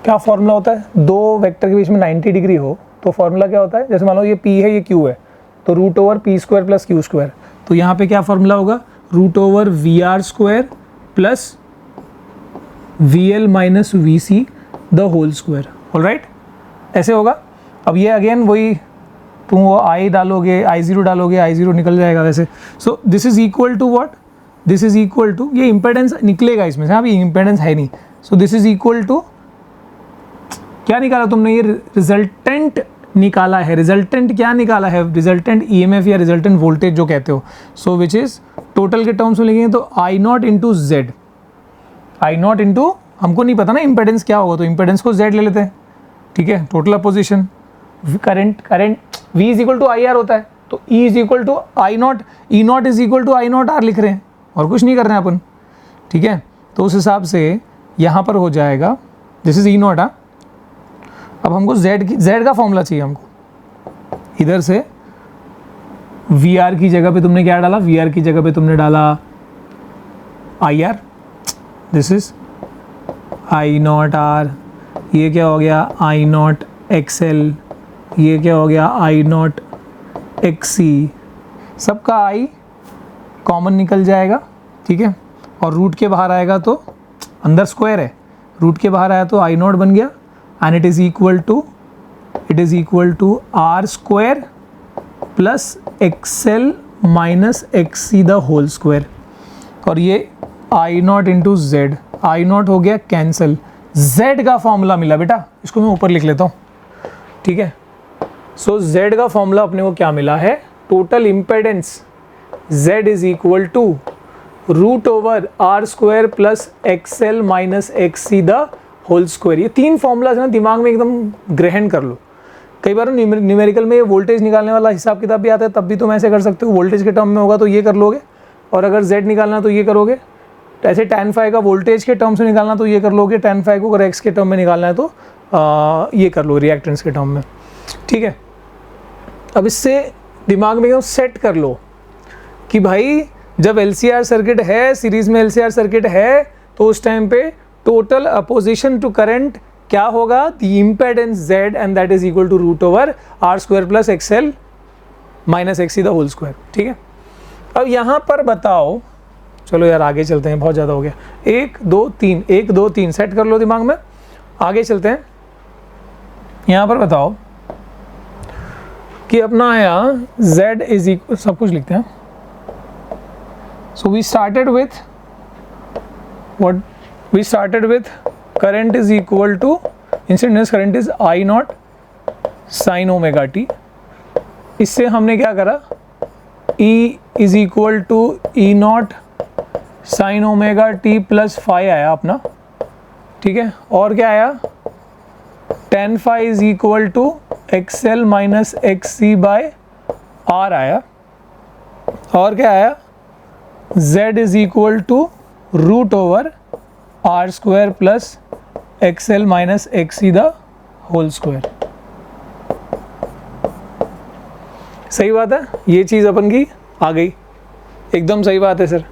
क्या फॉर्मूला होता है, दो वेक्टर के बीच में 90 डिग्री हो तो फॉर्मूला क्या होता है, जैसे मान लो ये p है ये q है, तो root over P square plus Q square, तो यहाँ पे क्या फॉर्मूला होगा, root over V R square plus V L minus V C the whole square. Alright, ऐसे होगा। अब ये अगेन वही, तुम वो आई डालोगे, I0 डालोगे, I0 निकल जाएगा वैसे। So this is equal to what, this is equal to, ये इम्पेडेंस निकलेगा इसमें से, अभी इम्पेडेंस है नहीं। So this is equal to, क्या निकाला तुमने, ये रिजल्टेंट निकाला है। रिजल्टेंट क्या निकाला है, रिजल्टेंट ईएमएफ या रिजल्टेंट वोल्टेज जो कहते हो। सो विच इज टोटल के टर्म्स में लिखेंगे तो I not into Z, I not into, हमको नहीं पता ना इम्पेडेंस क्या होगा, तो इम्पेडेंस को जेड ले लेते हैं, ठीक है। Total opposition, current V is equal to I R होता है, तो E is equal to I naught, E naught is equal to I naught R लिख रहे हैं, और कुछ नहीं कर रहे हैं अपन, ठीक है। तो उस हिसाब से यहाँ पर हो जाएगा, दिस इज ई नॉट। अब हमको Z का फॉर्मूला चाहिए हमको, इधर से वी आर की जगह पे तुमने क्या डाला, वी आर की जगह पे तुमने डाला I R, this is I naught R, ये क्या हो गया आई नॉट एक्स एल, ये क्या हो गया आई नॉट एक्स सी, सबका आई कॉमन निकल जाएगा, ठीक है। और रूट के बाहर आएगा तो अंदर स्क्वायर है, रूट के बाहर आया तो आई नॉट बन गया, and it is equal to R square plus X L minus X C the whole square. और ये I not into Z, I not हो गया कैंसिल, जेड का फॉर्मूला मिला बेटा, इसको मैं ऊपर लिख लेता हूँ, ठीक है। सो Z का फॉर्मूला अपने को क्या मिला है, total impedance Z is equal to root over R square plus X L minus X C the whole square. ये तीन फॉर्मूला है ना, दिमाग में एकदम ग्रहण कर लो। कई बार न्यूमेरिकल में वोल्टेज निकालने वाला हिसाब किताब भी आता है, तब भी तुम ऐसे कर सकते हो, वोल्टेज के टर्म में होगा तो ये कर लोगे, और अगर Z निकालना तो ये करोगे। ऐसे tan फाई का वोल्टेज के टर्म से निकालना तो ये कर लोगे, tan फाई को अगर x के टर्म में निकालना है तो ये कर लो रिएक्टेंस के टर्म में, ठीक है। अब इससे दिमाग में एकदम सेट कर लो कि भाई जब LCR सर्किट है, सीरीज में LCR सर्किट है, तो उस टाइम पे टोटल अपोजिशन टू करंट क्या होगा, the impedance Z and that is equal to root over R square plus X L minus X C the whole square, ठीक है। अब यहाँ पर बताओ, चलो यार आगे चलते हैं, बहुत ज़्यादा हो गया, 1 2 3 1 2 3 सेट कर लो दिमाग में, आगे चलते हैं। यहाँ पर बताओ कि अपना आया Z इज इक्वल, सब कुछ लिखते हैं। So we started with current is equal to, instantaneous current is I not sine omega T. इससे हमने क्या करा, E is equal to E naught sine omega T plus phi आया अपना, ठीक है। और क्या आया, tan phi is equal to X L minus X C by R आया। और क्या आया, Z is equal to root over R square plus X L minus X C the whole square. सही बात है, ये चीज़ अपन की आ गई, एकदम सही बात है सर।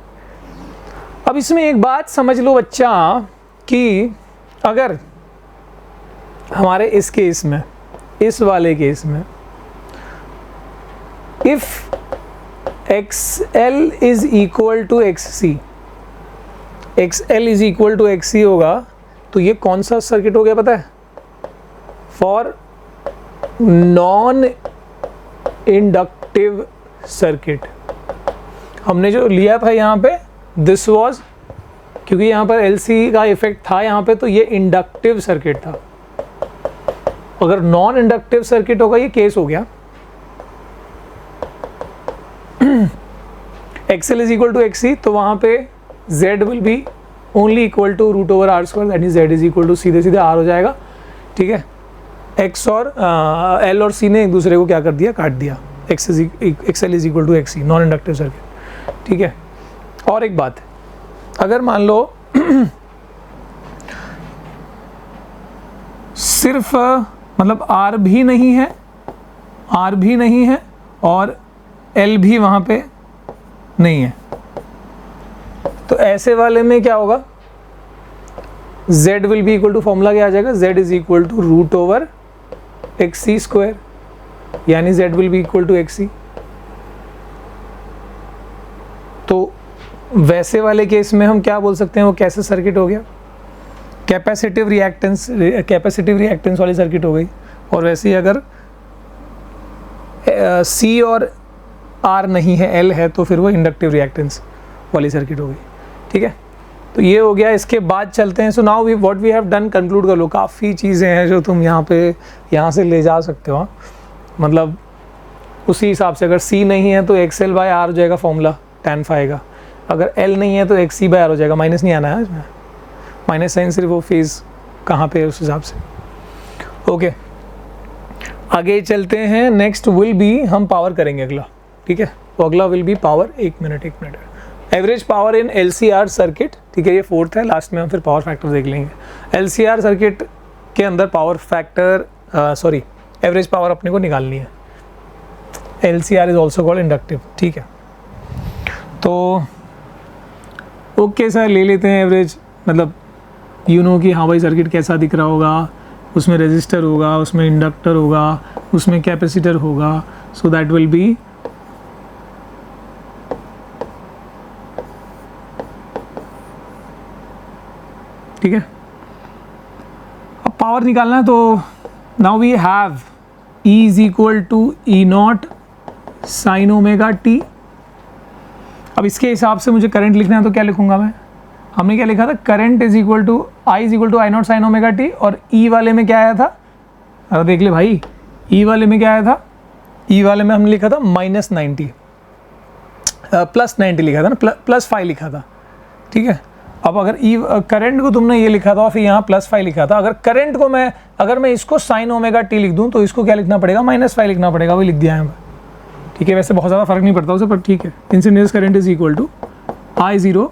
अब इसमें एक बात समझ लो बच्चा कि अगर हमारे इस केस में, इस वाले केस में, if XL is equal to XC, XL is equal to XC होगा, तो ये कौन सा सर्किट हो गया पता है, फॉर नॉन इंडक्टिव सर्किट। हमने जो लिया था यहाँ पे, दिस वाज, क्योंकि यहाँ पर LC का इफेक्ट था यहाँ पे, तो ये इंडक्टिव सर्किट था। अगर नॉन इंडक्टिव सर्किट होगा, ये केस हो गया XL is equal to XC, तो वहाँ पे Z will be only equal to root over R square, that is Z is equal to सीधे सीधे R हो जाएगा, ठीक है। X और L और C ने एक दूसरे को क्या कर दिया, काट दिया, XL is equal to XC, non inductive circuit, ठीक है। और एक बात, अगर मान लो सिर्फ मतलब R भी नहीं है, R भी नहीं है और L भी वहाँ पे नहीं है, तो ऐसे वाले में क्या होगा, Z will be equal to, formula क्या आ जाएगा, Z is equal to root over XC square, यानी Z will be equal to XC। तो वैसे वाले केस में हम क्या बोल सकते हैं, वो कैसे सर्किट हो गया, कैपेसिटिव रिएक्टेंस वाली सर्किट हो गई। और वैसे ही अगर C और R नहीं है, L है, तो फिर वो इंडक्टिव रिएक्टेंस वाली सर्किट हो गई, ठीक है। तो ये हो गया, इसके बाद चलते हैं। So now we what we have done, conclude कर लो। काफ़ी चीज़ें हैं जो तुम यहाँ से ले जा सकते हो, मतलब उसी हिसाब से अगर C नहीं है तो XL/R हो जाएगा फॉर्मूला tan phi का, अगर L नहीं है तो XC/R हो जाएगा, माइनस नहीं आना है इसमें, माइनस साइन सिर्फ वो फेज कहाँ पे है उस हिसाब से। ओके, आगे चलते हैं। नेक्स्ट विल बी, हम पावर करेंगे अगला, ठीक है। तो अगला विल बी पावर, एक minute average power in LCR circuit, ठीक है। ये फोर्थ है, लास्ट में हम फिर पावर फैक्टर देख लेंगे। LCR सर्किट के अंदर पावर फैक्टर एवरेज पावर अपने को निकालनी है। LCR is also called inductive, ठीक है। तो ओके सर, ले लेते हैं एवरेज, मतलब कि हाँ भाई सर्किट कैसा दिख रहा होगा, उसमें रेजिस्टर होगा, उसमें इंडक्टर होगा, उसमें कैपेसिटर होगा, सो दैट विल बी ठीक है। अब पावर निकालना है, तो now we have E is equal to E0 sine omega T. अब इसके हिसाब से मुझे करंट लिखना है, तो क्या लिखूंगा मैं, हमने क्या लिखा था, current is equal to I is equal to I0 sine omega T, और E वाले में क्या आया था, अरे देख ले भाई, E वाले में क्या आया था, E वाले में हमने लिखा था -90 +90 लिखा था ना, +5 लिखा था, ठीक है। अब अगर करंट को तुमने ये लिखा था, फिर यहाँ +5 लिखा था, अगर करंट को अगर मैं इसको साइन ओमेगा टी लिख दूँ, तो इसको क्या लिखना पड़ेगा, -5 लिखना पड़ेगा, वही लिख दिया है, ठीक है। वैसे बहुत ज़्यादा फर्क नहीं पड़ता उसे, पर ठीक है। Instantaneous current is equal to I0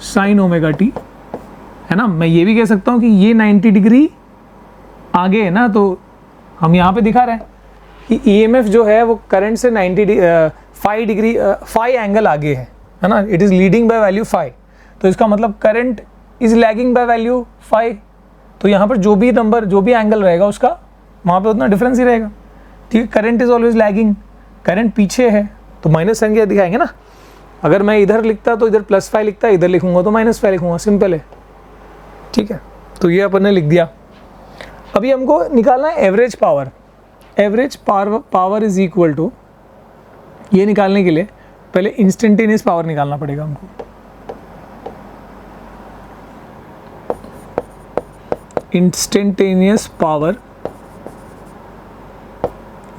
sine omega T, है ना। मैं ये भी कह सकता हूँ कि ये 90 डिग्री आगे है ना, तो हम यहाँ पे दिखा रहे हैं कि EMF जो है वो करंट से 5 एंगल आगे है ना, it is leading by value 5, तो इसका मतलब current is lagging by value 5, तो यहाँ पर जो भी एंगल रहेगा उसका वहाँ पे उतना डिफरेंस ही रहेगा, ठीक है। Current is always lagging, current पीछे है, तो माइनस साइन क्या दिखाएंगे ना। अगर मैं इधर लिखता तो इधर +5 लिखता, इधर लिखूंगा तो -5 लिखूंगा, सिंपल है, ठीक है। तो ये अपन ने लिख दिया। अभी हमको निकालना है average power. Average power is equal to, ये निकालने के लिए पहले इंस्टेंटेनियस पावर निकालना पड़ेगा हमको। Instantaneous power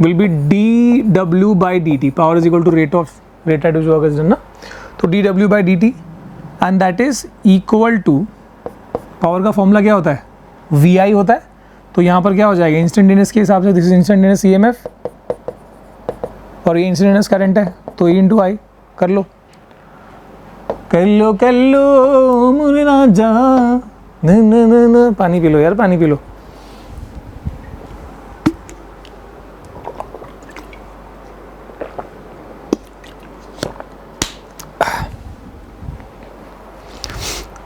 will be dW/dt, power is equal to rate at which work is done ना, तो dW/dt and that is equal to, power का फॉर्मूला क्या होता है, VI होता है, तो यहाँ पर क्या हो जाएगा, इंस्टेंटेनियस के हिसाब से दिस इज इंस्टेंटेनियस EMF और ये इंस्टेंटेनियस करंट है, तो E इंटू आई कर लो मुझे ना जा, न पानी पी लो यार, पानी P low.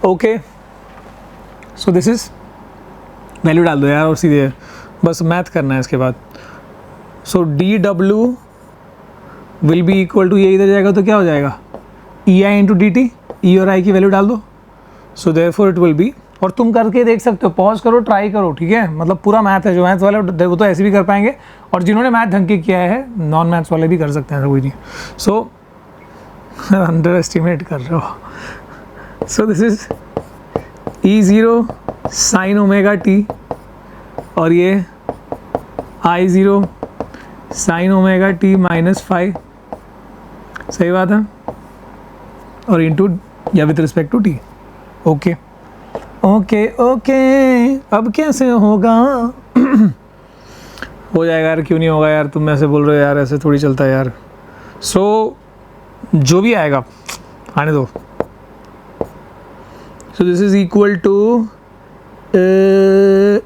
Okay, so this is value डाल दो यार, और सीधे बस मैथ करना है इसके बाद। So dW will be equal to, ये इधर जाएगा तो क्या हो जाएगा, EI इंटू dt, E और I की वैल्यू डाल दो। So therefore it will be, और तुम करके देख सकते हो, पॉज करो, ट्राई करो, ठीक है। मतलब पूरा मैथ है, जो मैथ वाले वो तो ऐसे भी कर पाएंगे, और जिन्होंने मैथ ढंग के किया है, नॉन मैथ्स वाले भी कर सकते हैं, कोई नहीं। सो अंडर एस्टिमेट कर रहे हो। सो this is E0 sine omega T, और ये I0 साइन ओमेगा टी -5, सही बात है, और इंटू या with respect to T. Okay okay okay, अब कैसे होगा हो जाएगा यार, क्यों नहीं होगा यार, तुम ऐसे बोल रहे हो यार, ऐसे थोड़ी चलता है यार। सो जो भी आएगा आने दो। So this is equal to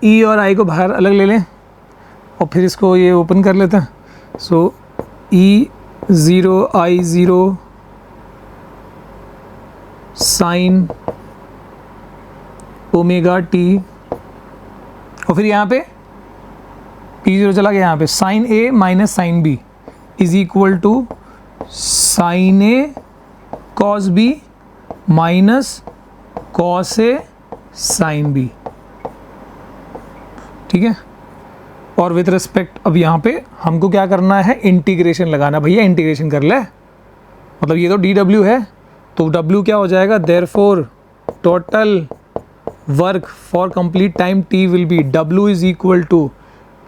E और आई को बाहर अलग ले लें और फिर इसको ये ओपन कर लेते हैं। सो E0 I0 sine omega T, और फिर यहाँ पे P0 चला गया, यहाँ पे sine A minus sine B is equal to sine A cos B minus cos A sine B, ठीक है। और विथ रिस्पेक्ट अब यहाँ पे हमको क्या करना है, इंटीग्रेशन लगाना। भैया इंटीग्रेशन कर ले, मतलब ये तो dw है, तो w क्या हो जाएगा, therefore total work for complete time t will be w is equal to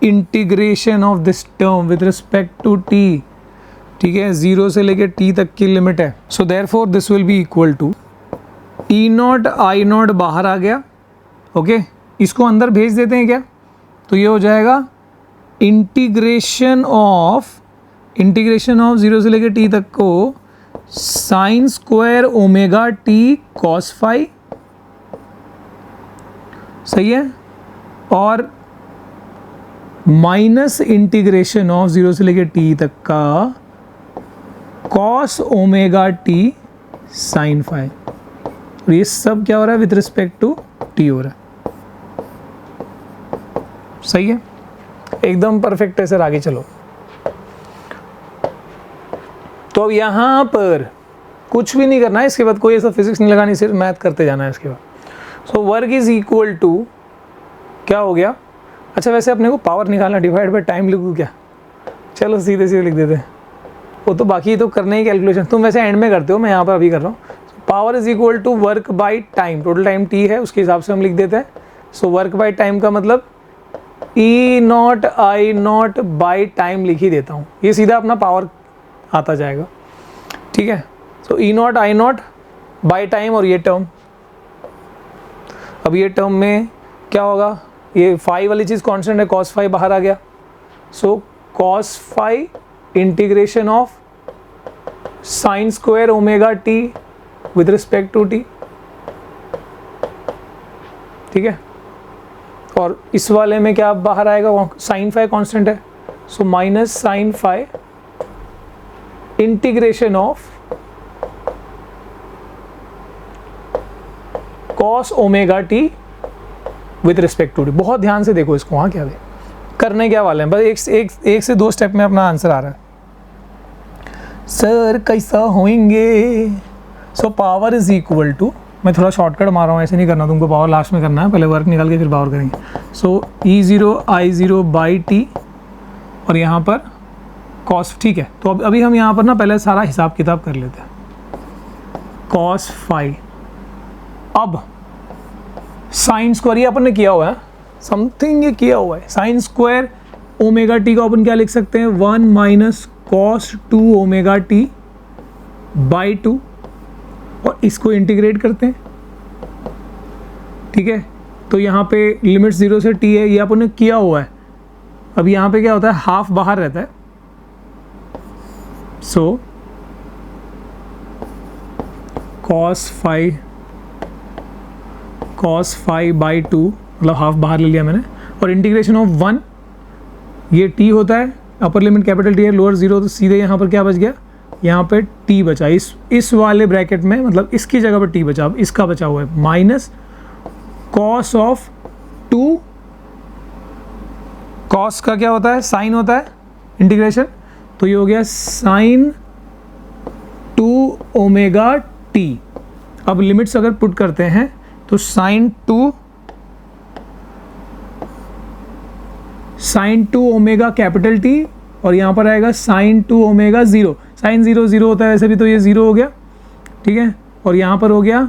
integration of this term with respect to t, ठीक है, 0 से लेके t तक की लिमिट है। So therefore this will be equal to E0 I0 बाहर आ गया, ओके, इसको अंदर भेज देते हैं क्या, तो ये हो जाएगा इंटीग्रेशन ऑफ 0 से लेके t तक को sine square omega t cos phi, सही है, और माइनस इंटीग्रेशन ऑफ 0 से लेके t तक का cos omega t sine phi. और ये सब क्या हो रहा है, विथ रिस्पेक्ट टू t हो रहा है, सही है, एकदम परफेक्ट है सर। आगे चलो, तो अब यहाँ पर कुछ भी नहीं करना है, इसके बाद कोई ऐसा फिजिक्स नहीं लगानी, सिर्फ मैथ करते जाना है इसके बाद। So work is equal to क्या हो गया, अच्छा वैसे अपने को पावर निकालना, डिवाइड बाय टाइम लिखूँ क्या, चलो सीधे सीधे लिख देते हैं, वो तो बाकी तो करने ही कैलकुलेशन, तुम वैसे एंड में करते हो, मैं यहाँ पर अभी कर रहा हूँ। Power is equal to work by time, total time t है उसके हिसाब से हम लिख देते हैं। सो वर्क बाई टाइम का मतलब E0 I0 बाई टाइम लिख ही देता हूँ, ये सीधा अपना पावर आता जाएगा, ठीक है। सो E0 I0 बाई टाइम, और ये टर्म, अब ये टर्म में क्या होगा, ये फाई वाली चीज़ कांस्टेंट है, कॉस फाई बाहर आ गया, so cos phi integration of sine square omega T with respect to T, ठीक है। और इस वाले में क्या बाहर आएगा, साइन फाई कांस्टेंट है, so minus sine phi integration of cos omega T with respect to T. बहुत ध्यान से देखो इसको, हाँ क्या करने क्या वाले हैं, बस एक से दो स्टेप में अपना आंसर आ रहा है। सर कैसा होंगे, so power is equal to, मैं थोड़ा शॉर्टकट मार रहा हूँ, ऐसे नहीं करना तुमको, पावर लास्ट में करना है, पहले वर्क निकाल के फिर पावर करेंगे। सो E0 I0 बाई टी, और यहाँ पर कॉस, ठीक है। तो अभी हम यहाँ पर ना पहले सारा हिसाब किताब कर लेते हैं, कॉस फाई, अब साइन स्क्वायर ये अपन ने किया हुआ है, समथिंग ये किया हुआ है, साइन स्क्वायर ओमेगा टी को अपन क्या लिख सकते हैं, 1 minus cos 2 omega T by 2, और इसको इंटीग्रेट करते हैं, ठीक है। तो यहाँ पे लिमिट 0 से t है, ये अपन ने किया हुआ है। अब यहाँ पे क्या होता है, हाफ बाहर रहता है, सो कॉस फाई बाई 2, मतलब हाफ बाहर ले लिया मैंने, और इंटीग्रेशन ऑफ 1, ये t होता है, अपर लिमिट कैपिटल T है, लोअर 0, तो सीधे यहाँ पर क्या बच गया, यहाँ पे t बचा, इस वाले ब्रैकेट में, मतलब इसकी जगह पर t बचा, अब इसका बचा हुआ है माइनस कॉस ऑफ 2, कॉस का क्या होता है, साइन होता है, इंटीग्रेशन, तो ये हो गया साइन 2 ओमेगा t। अब लिमिट्स अगर पुट करते हैं तो साइन 2 ओमेगा कैपिटल T, और यहाँ पर आएगा साइन 2 ओमेगा 0, साइन 0 0 होता है वैसे भी, तो ये 0 हो गया, ठीक है। और यहाँ पर हो गया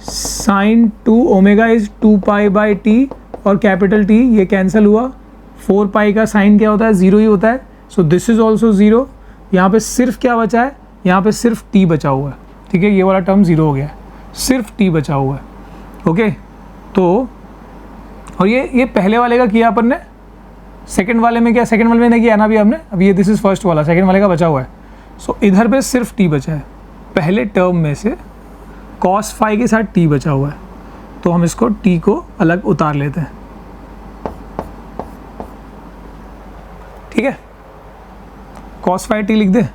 sine 2 omega is 2 pi by T, और कैपिटल T ये कैंसिल हुआ, 4 पाई का साइन क्या होता है, 0 ही होता है, सो दिस इज ऑल्सो 0। यहाँ पे सिर्फ क्या बचा है, यहाँ पे सिर्फ t बचा हुआ है, ठीक है, ये वाला टर्म 0 हो गया है, सिर्फ t बचा हुआ है, ओके। तो और ये पहले वाले का किया अपन ने, सेकंड वाले में क्या, सेकंड वाले में नहीं किया ना अभी हमने, अभी ये दिस इज फर्स्ट वाला, सेकंड वाले का बचा हुआ है। सो इधर पे सिर्फ t बचा है, पहले टर्म में से cos phi के साथ t बचा हुआ है, तो हम इसको t को अलग उतार लेते हैं, ठीक है। cos phi t लिख दे,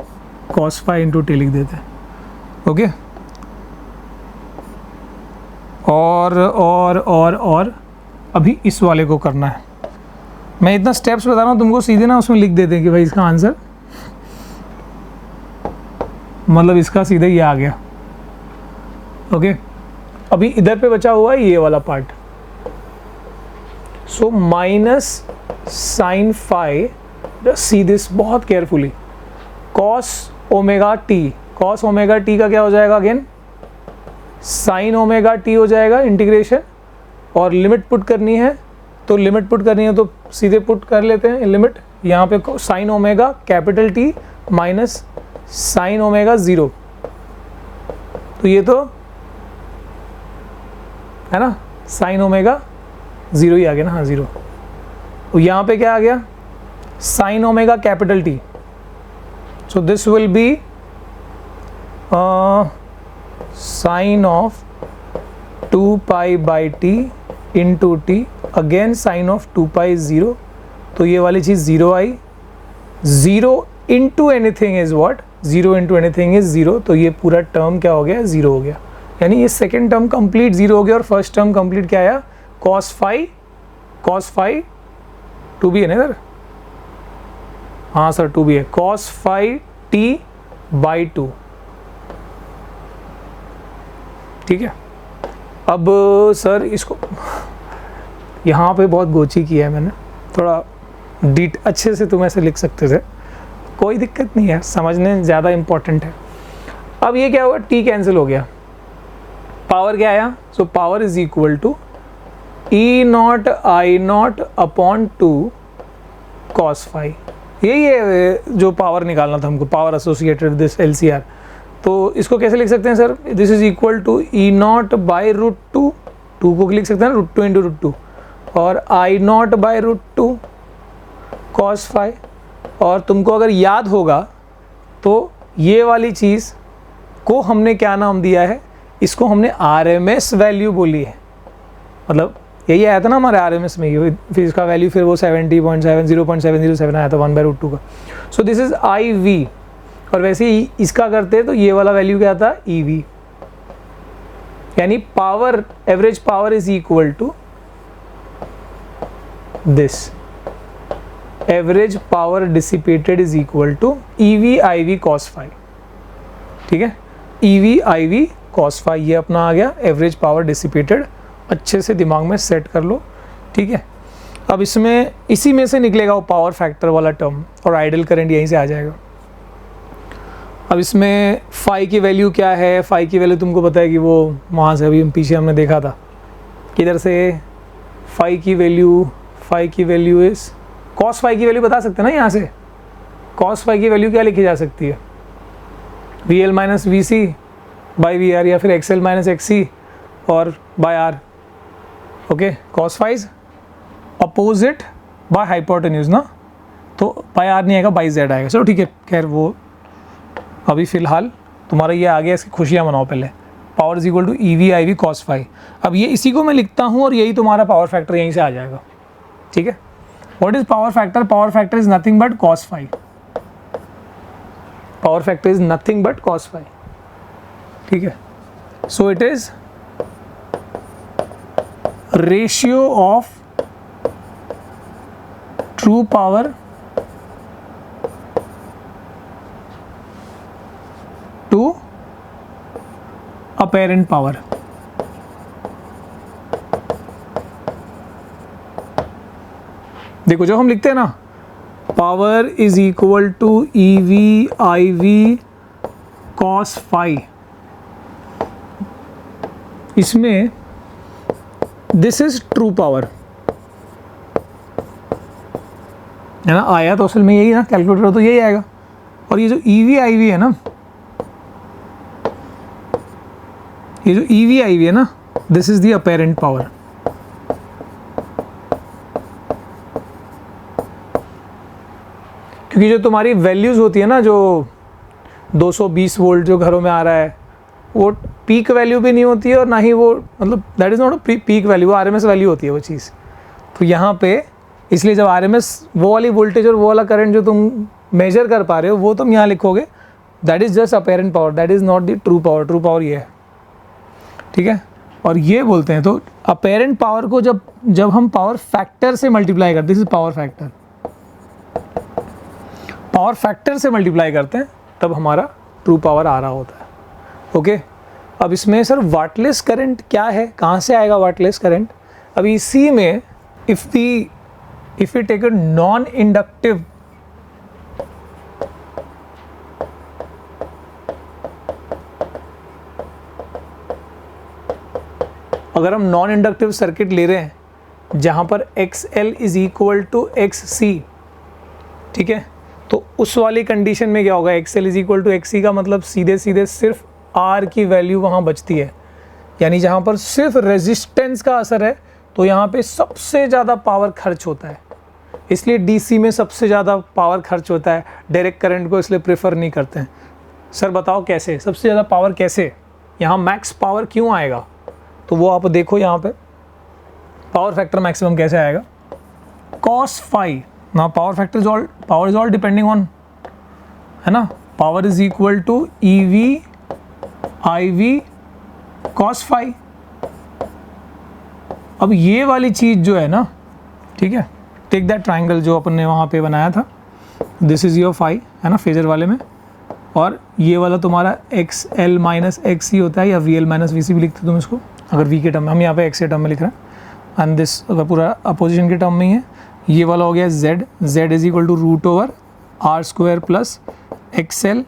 cos phi इंटू t लिख देते हैं, ओके। और अभी इस वाले को करना है। मैं इतना स्टेप्स बता रहा हूँ तुमको, सीधे ना उसमें लिख देते हैं कि भाई इसका आंसर, मतलब इसका सीधे ये आ गया, ओके। अभी इधर पे बचा हुआ है ये वाला part, so minus sine phi, see this बहुत carefully, cos omega T, cos omega T का क्या हो जाएगा अगेन, साइन ओमेगा टी हो जाएगा इंटीग्रेशन, और लिमिट पुट करनी है तो लिमिट पुट करनी है तो सीधे पुट कर लेते हैं लिमिट, यहाँ पे sign omega capital t minus sine omega 0, तो ये तो है ना साइन ओमेगा 0 ही आ गया ना, हाँ 0। तो यहाँ पे क्या आ गया, sine omega capital T, so this will be sine of 2 pi by T into T, again sine of 2 pi 0, तो ये वाली चीज़ 0 आई, 0 into anything is what, 0 into anything is 0, तो ये पूरा टर्म क्या हो गया, 0 हो गया, यानी ये सेकेंड टर्म कंप्लीट 0 हो गया, और फर्स्ट टर्म कंप्लीट क्या आया, cos phi 2 भी है ना इधर, हाँ सर 2 भी है, cos phi t बाई 2, ठीक है। अब सर इसको यहाँ पे बहुत गोची किया है मैंने, थोड़ा डीट अच्छे से तुम ऐसे लिख सकते थे, कोई दिक्कत नहीं है, समझने ज़्यादा इम्पोर्टेंट है। अब ये क्या हुआ, t कैंसिल हो गया, पावर क्या आया, so power is equal to E naught I naught upon 2 cos phi, यही है जो पावर निकालना था हमको, पावर एसोसिएटेड दिस LCR। तो इसको कैसे लिख सकते हैं sir, this is equal to E naught by root 2, 2 को लिख सकते हैं रूट 2 इंटू रूट 2, और I not by root 2 cos phi, और तुमको अगर याद होगा तो ये वाली चीज़ को हमने क्या नाम दिया है, इसको हमने RMS वैल्यू बोली है, मतलब यही आया था ना हमारे RMS में, फिर इसका वैल्यू फिर वो 70.7 0.707 आया था 1/√2 का, सो दिस इज IV, और वैसे ही इसका करते तो ये वाला वैल्यू क्या था, EV, यानी power, average power is equal to this, average power dissipated is equal to EV IV cos phi, ठीक है, EV IV cos phi, ये अपना आ गया एवरेज पावर डिसिपेटेड, अच्छे से दिमाग में सेट कर लो, ठीक है। अब इसमें इसी में से निकलेगा वो पावर फैक्टर वाला टर्म, और आइडल करंट यहीं से आ जाएगा। अब इसमें फाई की वैल्यू क्या है, फाई की वैल्यू तुमको पता है कि वो वहाँ से अभी पीछे हमने देखा था, किधर से फाई की वैल्यू इज, कॉस फाई की वैल्यू बता सकते हैं ना, यहाँ से कॉस फाई की वैल्यू क्या लिखी जा सकती है, VL minus VC by VR, या फिर XL माइनस XC और by R, okay. Cos phi is opposite by hypotenuse ना, तो बाय R नहीं आएगा, बाई Z आएगा, चलो ठीक है, खैर वो अभी फ़िलहाल तुम्हारा ये आ गया, इसकी खुशियाँ मनाओ पहले। Power is equal to EV IV cos phi, अब ये इसी को मैं लिखता हूँ और यही तुम्हारा पावर फैक्टर यहीं से आ जाएगा, ठीक है। What is power factor, power factor is nothing but cos phi, power factor is nothing but cos phi, ठीक है। So it is ratio of true power to apparent power, देखो जब हम लिखते हैं ना power is equal to EV IV cos phi, इसमें this is true power है ना, आया तो असल में यही ना, कैलकुलेटर तो यही आएगा, और ये जो EV IV है ना, ये जो EV IV है ना, this is the apparent power, क्योंकि जो तुम्हारी वैल्यूज़ होती है ना, जो 220 वोल्ट जो घरों में आ रहा है, वो पीक वैल्यू भी नहीं होती है और ना ही वो, मतलब that is not a peak value, वो आरएमएस वैल्यू होती है वो चीज़। तो यहाँ पे इसलिए जब आरएमएस वो वाली वोल्टेज और वो वाला करंट जो तुम मेजर कर पा रहे हो वो तुम यहाँ लिखोगे, that is just apparent power, that is not the true power. True power ये है, ठीक है। और ये बोलते हैं, तो अपेरेंट पावर को जब हम पावर फैक्टर से मल्टीप्लाई करते हैं, this is power factor, power factor से मल्टीप्लाई करते हैं तब हमारा ट्रू पावर आ रहा होता है। ओके, अब इसमें सर वाटलेस करंट क्या है, कहाँ से आएगा वाटलेस करंट? अब इसी में if we take a non inductive, अगर हम नॉन इंडक्टिव सर्किट ले रहे हैं जहाँ पर XL is equal to XC, ठीक है, तो उस वाली कंडीशन में क्या होगा, XL is equal to XC का मतलब सीधे सीधे सिर्फ R की वैल्यू वहाँ बचती है, यानी जहाँ पर सिर्फ रेजिस्टेंस का असर है तो यहाँ पे सबसे ज़्यादा पावर खर्च होता है। इसलिए DC में सबसे ज़्यादा पावर खर्च होता है, डायरेक्ट करंट को इसलिए प्रेफर नहीं करते हैं। सर बताओ कैसे, सबसे ज़्यादा पावर कैसे, यहाँ मैक्स पावर क्यों आएगा? तो वो आप देखो यहाँ पे पावर फैक्टर मैक्सिमम कैसे आएगा, cos फाई ना, power factor power is all depending on, है ना, power is equal to EV IV cos phi. अब ये वाली चीज़ जो है ना, ठीक है, टेक दैट ट्राइंगल जो अपन ने वहाँ पे बनाया था, दिस इज योर फाई, है ना, फेजर वाले में, और ये वाला तुम्हारा XL माइनस XC होता है, या VL माइनस VC भी लिखते हो तुम इसको, अगर V के टर्म में, हम यहाँ पे X के टर्म में लिख रहे हैं, एंड दिस अगर पूरा अपोजिशन के टर्म में ही है, ये वाला हो गया Z is equal to root over R square plus XL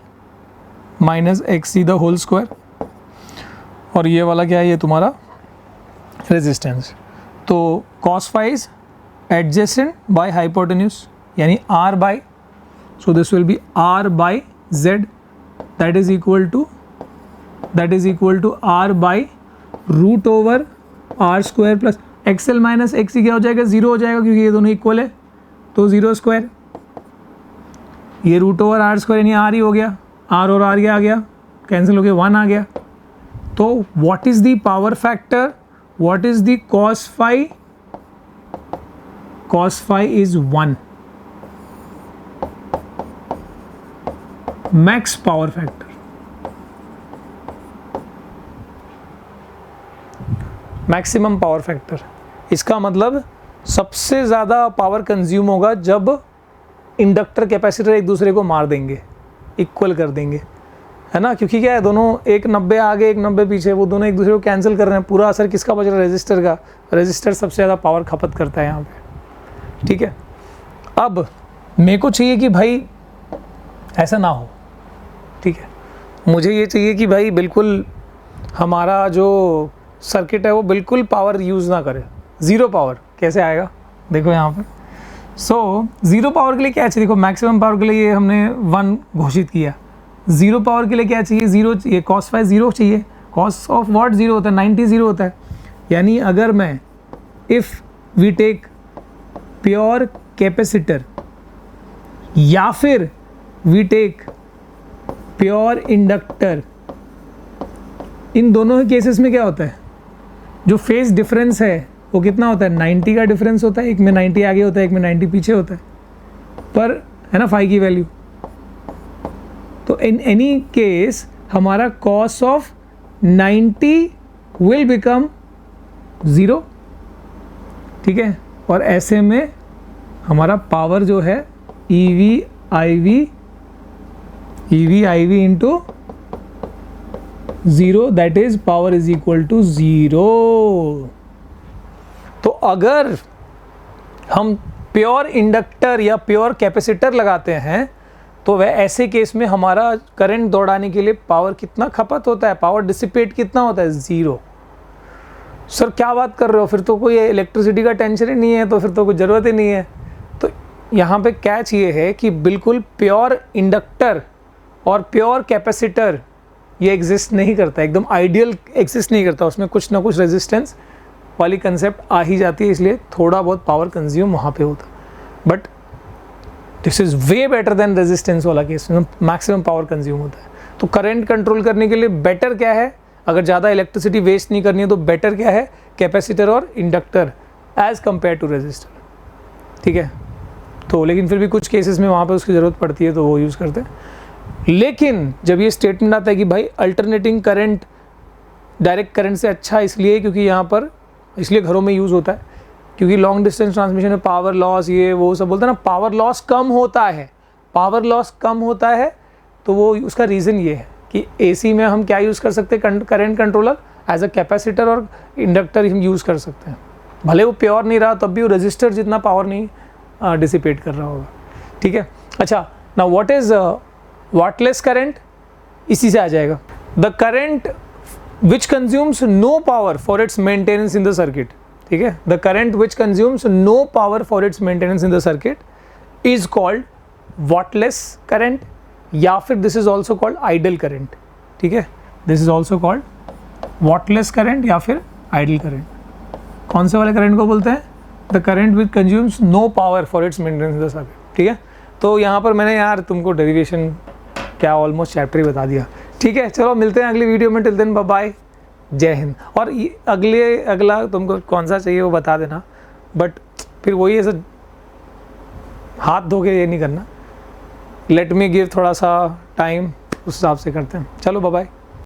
minus XC the whole square, और ये वाला क्या है, ये तुम्हारा रेजिस्टेंस। तो cos phi is adjacent by hypotenuse, यानी R by, so this will be R by Z, that is equal to R by root over R square plus XL minus XC क्या हो जाएगा, 0 हो जाएगा, क्योंकि ये दोनों इक्वल है, तो 0 स्क्वायर, ये रूट ओवर R स्क्वायर यानी R ही हो गया, R और R आ गया, कैंसिल हो गया, 1 आ गया। तो what is the power factor, what is the cos phi, cos phi is 1, max power factor. Maximum power factor, इसका मतलब सबसे ज़्यादा पावर कंज्यूम होगा जब इंडक्टर कैपेसिटर एक दूसरे को मार देंगे, इक्वल कर देंगे, है ना, क्योंकि क्या है, दोनों एक 90 आगे एक 90 पीछे, वो दोनों एक दूसरे को कैंसिल कर रहे हैं, पूरा असर किसका बच रहा है, रेजिस्टर का। रेजिस्टर सबसे ज़्यादा पावर खपत करता है यहाँ पे, ठीक है। अब मेरे को चाहिए कि भाई ऐसा ना हो, ठीक है, मुझे ये चाहिए कि भाई बिल्कुल हमारा जो सर्किट है वो बिल्कुल पावर यूज़ ना करे, ज़ीरो पावर। कैसे आएगा, देखो यहाँ पे, सो ज़ीरो पावर के लिए क्या चाहिए, देखो मैक्सिमम पावर के लिए ये हमने 1 घोषित किया, ज़ीरो पावर के लिए क्या चाहिए, 0 चाहिए, cos फाई 0 चाहिए, cos ऑफ व्हाट 0 होता है, 90 0 होता है, यानी अगर मैं if we take pure capacitor या फिर वी टेक प्योर इंडक्टर, इन दोनों केसेस में क्या होता है, जो फेज डिफरेंस है वो कितना होता है, 90 का डिफरेंस होता है, एक में 90 आगे होता है, एक में 90 पीछे होता है, पर है ना फाई की वैल्यू। तो इन एनी केस हमारा cos ऑफ 90 विल बिकम 0, ठीक है, और ऐसे में हमारा पावर जो है EV IV into 0, that is power is equal to 0। तो अगर हम प्योर इंडक्टर या प्योर कैपेसिटर लगाते हैं तो वह ऐसे केस में हमारा करंट दौड़ाने के लिए पावर कितना खपत होता है, पावर डिसिपेट कितना होता है, 0। सर क्या बात कर रहे हो, फिर तो कोई इलेक्ट्रिसिटी का टेंशन ही नहीं है, तो फिर तो कोई ज़रूरत ही नहीं है। तो यहाँ पे कैच ये है कि बिल्कुल प्योर इंडक्टर और प्योर कैपेसिटर ये एग्जिस्ट नहीं करता, एकदम आइडियल एग्जिस्ट नहीं करता, उसमें कुछ ना कुछ रेजिस्टेंस वाली कंसेप्ट आ ही जाती है, इसलिए थोड़ा बहुत पावर कंज्यूम वहाँ पे होता। But this is way better than resistance वाला केस, मैक्सिमम पावर कंज्यूम होता है। तो करंट कंट्रोल करने के लिए बेटर क्या है, अगर ज़्यादा इलेक्ट्रिसिटी वेस्ट नहीं करनी है तो बेटर क्या है, कैपेसिटर और inductor as compare to resistor, ठीक है। तो लेकिन फिर भी कुछ केसेस में वहाँ पे उसकी ज़रूरत पड़ती है तो वो यूज़ करते हैं। लेकिन जब ये स्टेटमेंट आता है कि भाई अल्टरनेटिंग करंट डायरेक्ट करंट से अच्छा इसलिए क्योंकि यहाँ पर इसलिए घरों में यूज़ होता है क्योंकि लॉन्ग डिस्टेंस ट्रांसमिशन में पावर लॉस ये वो सब बोलते हैं ना, पावर लॉस कम होता है, पावर लॉस कम होता है। तो वो उसका रीज़न ये है कि एसी में हम क्या यूज़ कर सकते हैं, current controller as a capacitor और इंडक्टर हम यूज़ कर सकते हैं। भले वो प्योर नहीं रहा तब भी वो रजिस्टर जितना पावर नहीं डिसिपेट कर रहा होगा, ठीक है। अच्छा, now what is wattless current, इसी से आ जाएगा। The current which consumes no power for its maintenance in the circuit, ठीक है। The current which consumes no power for its maintenance in the circuit is called wattless current, या फिर this is also called idle current, ठीक है। This is also called wattless current या फिर idol current. कौन से वाले करंट को बोलते हैं, the current which consumes no power for its maintenance in the circuit, ठीक है। तो यहाँ पर मैंने यार तुमको डेरिवेशन क्या ऑलमोस्ट चैप्टर ही बता दिया, ठीक है। चलो मिलते हैं अगली वीडियो में, टिल देन बाय बाय, जय हिंद। और अगला तुमको कौन सा चाहिए वो बता देना, बट फिर वही ऐसे हाथ धो के ये नहीं करना, लेट मी गिव थोड़ा सा टाइम, उस हिसाब से करते हैं। चलो बाय बाय।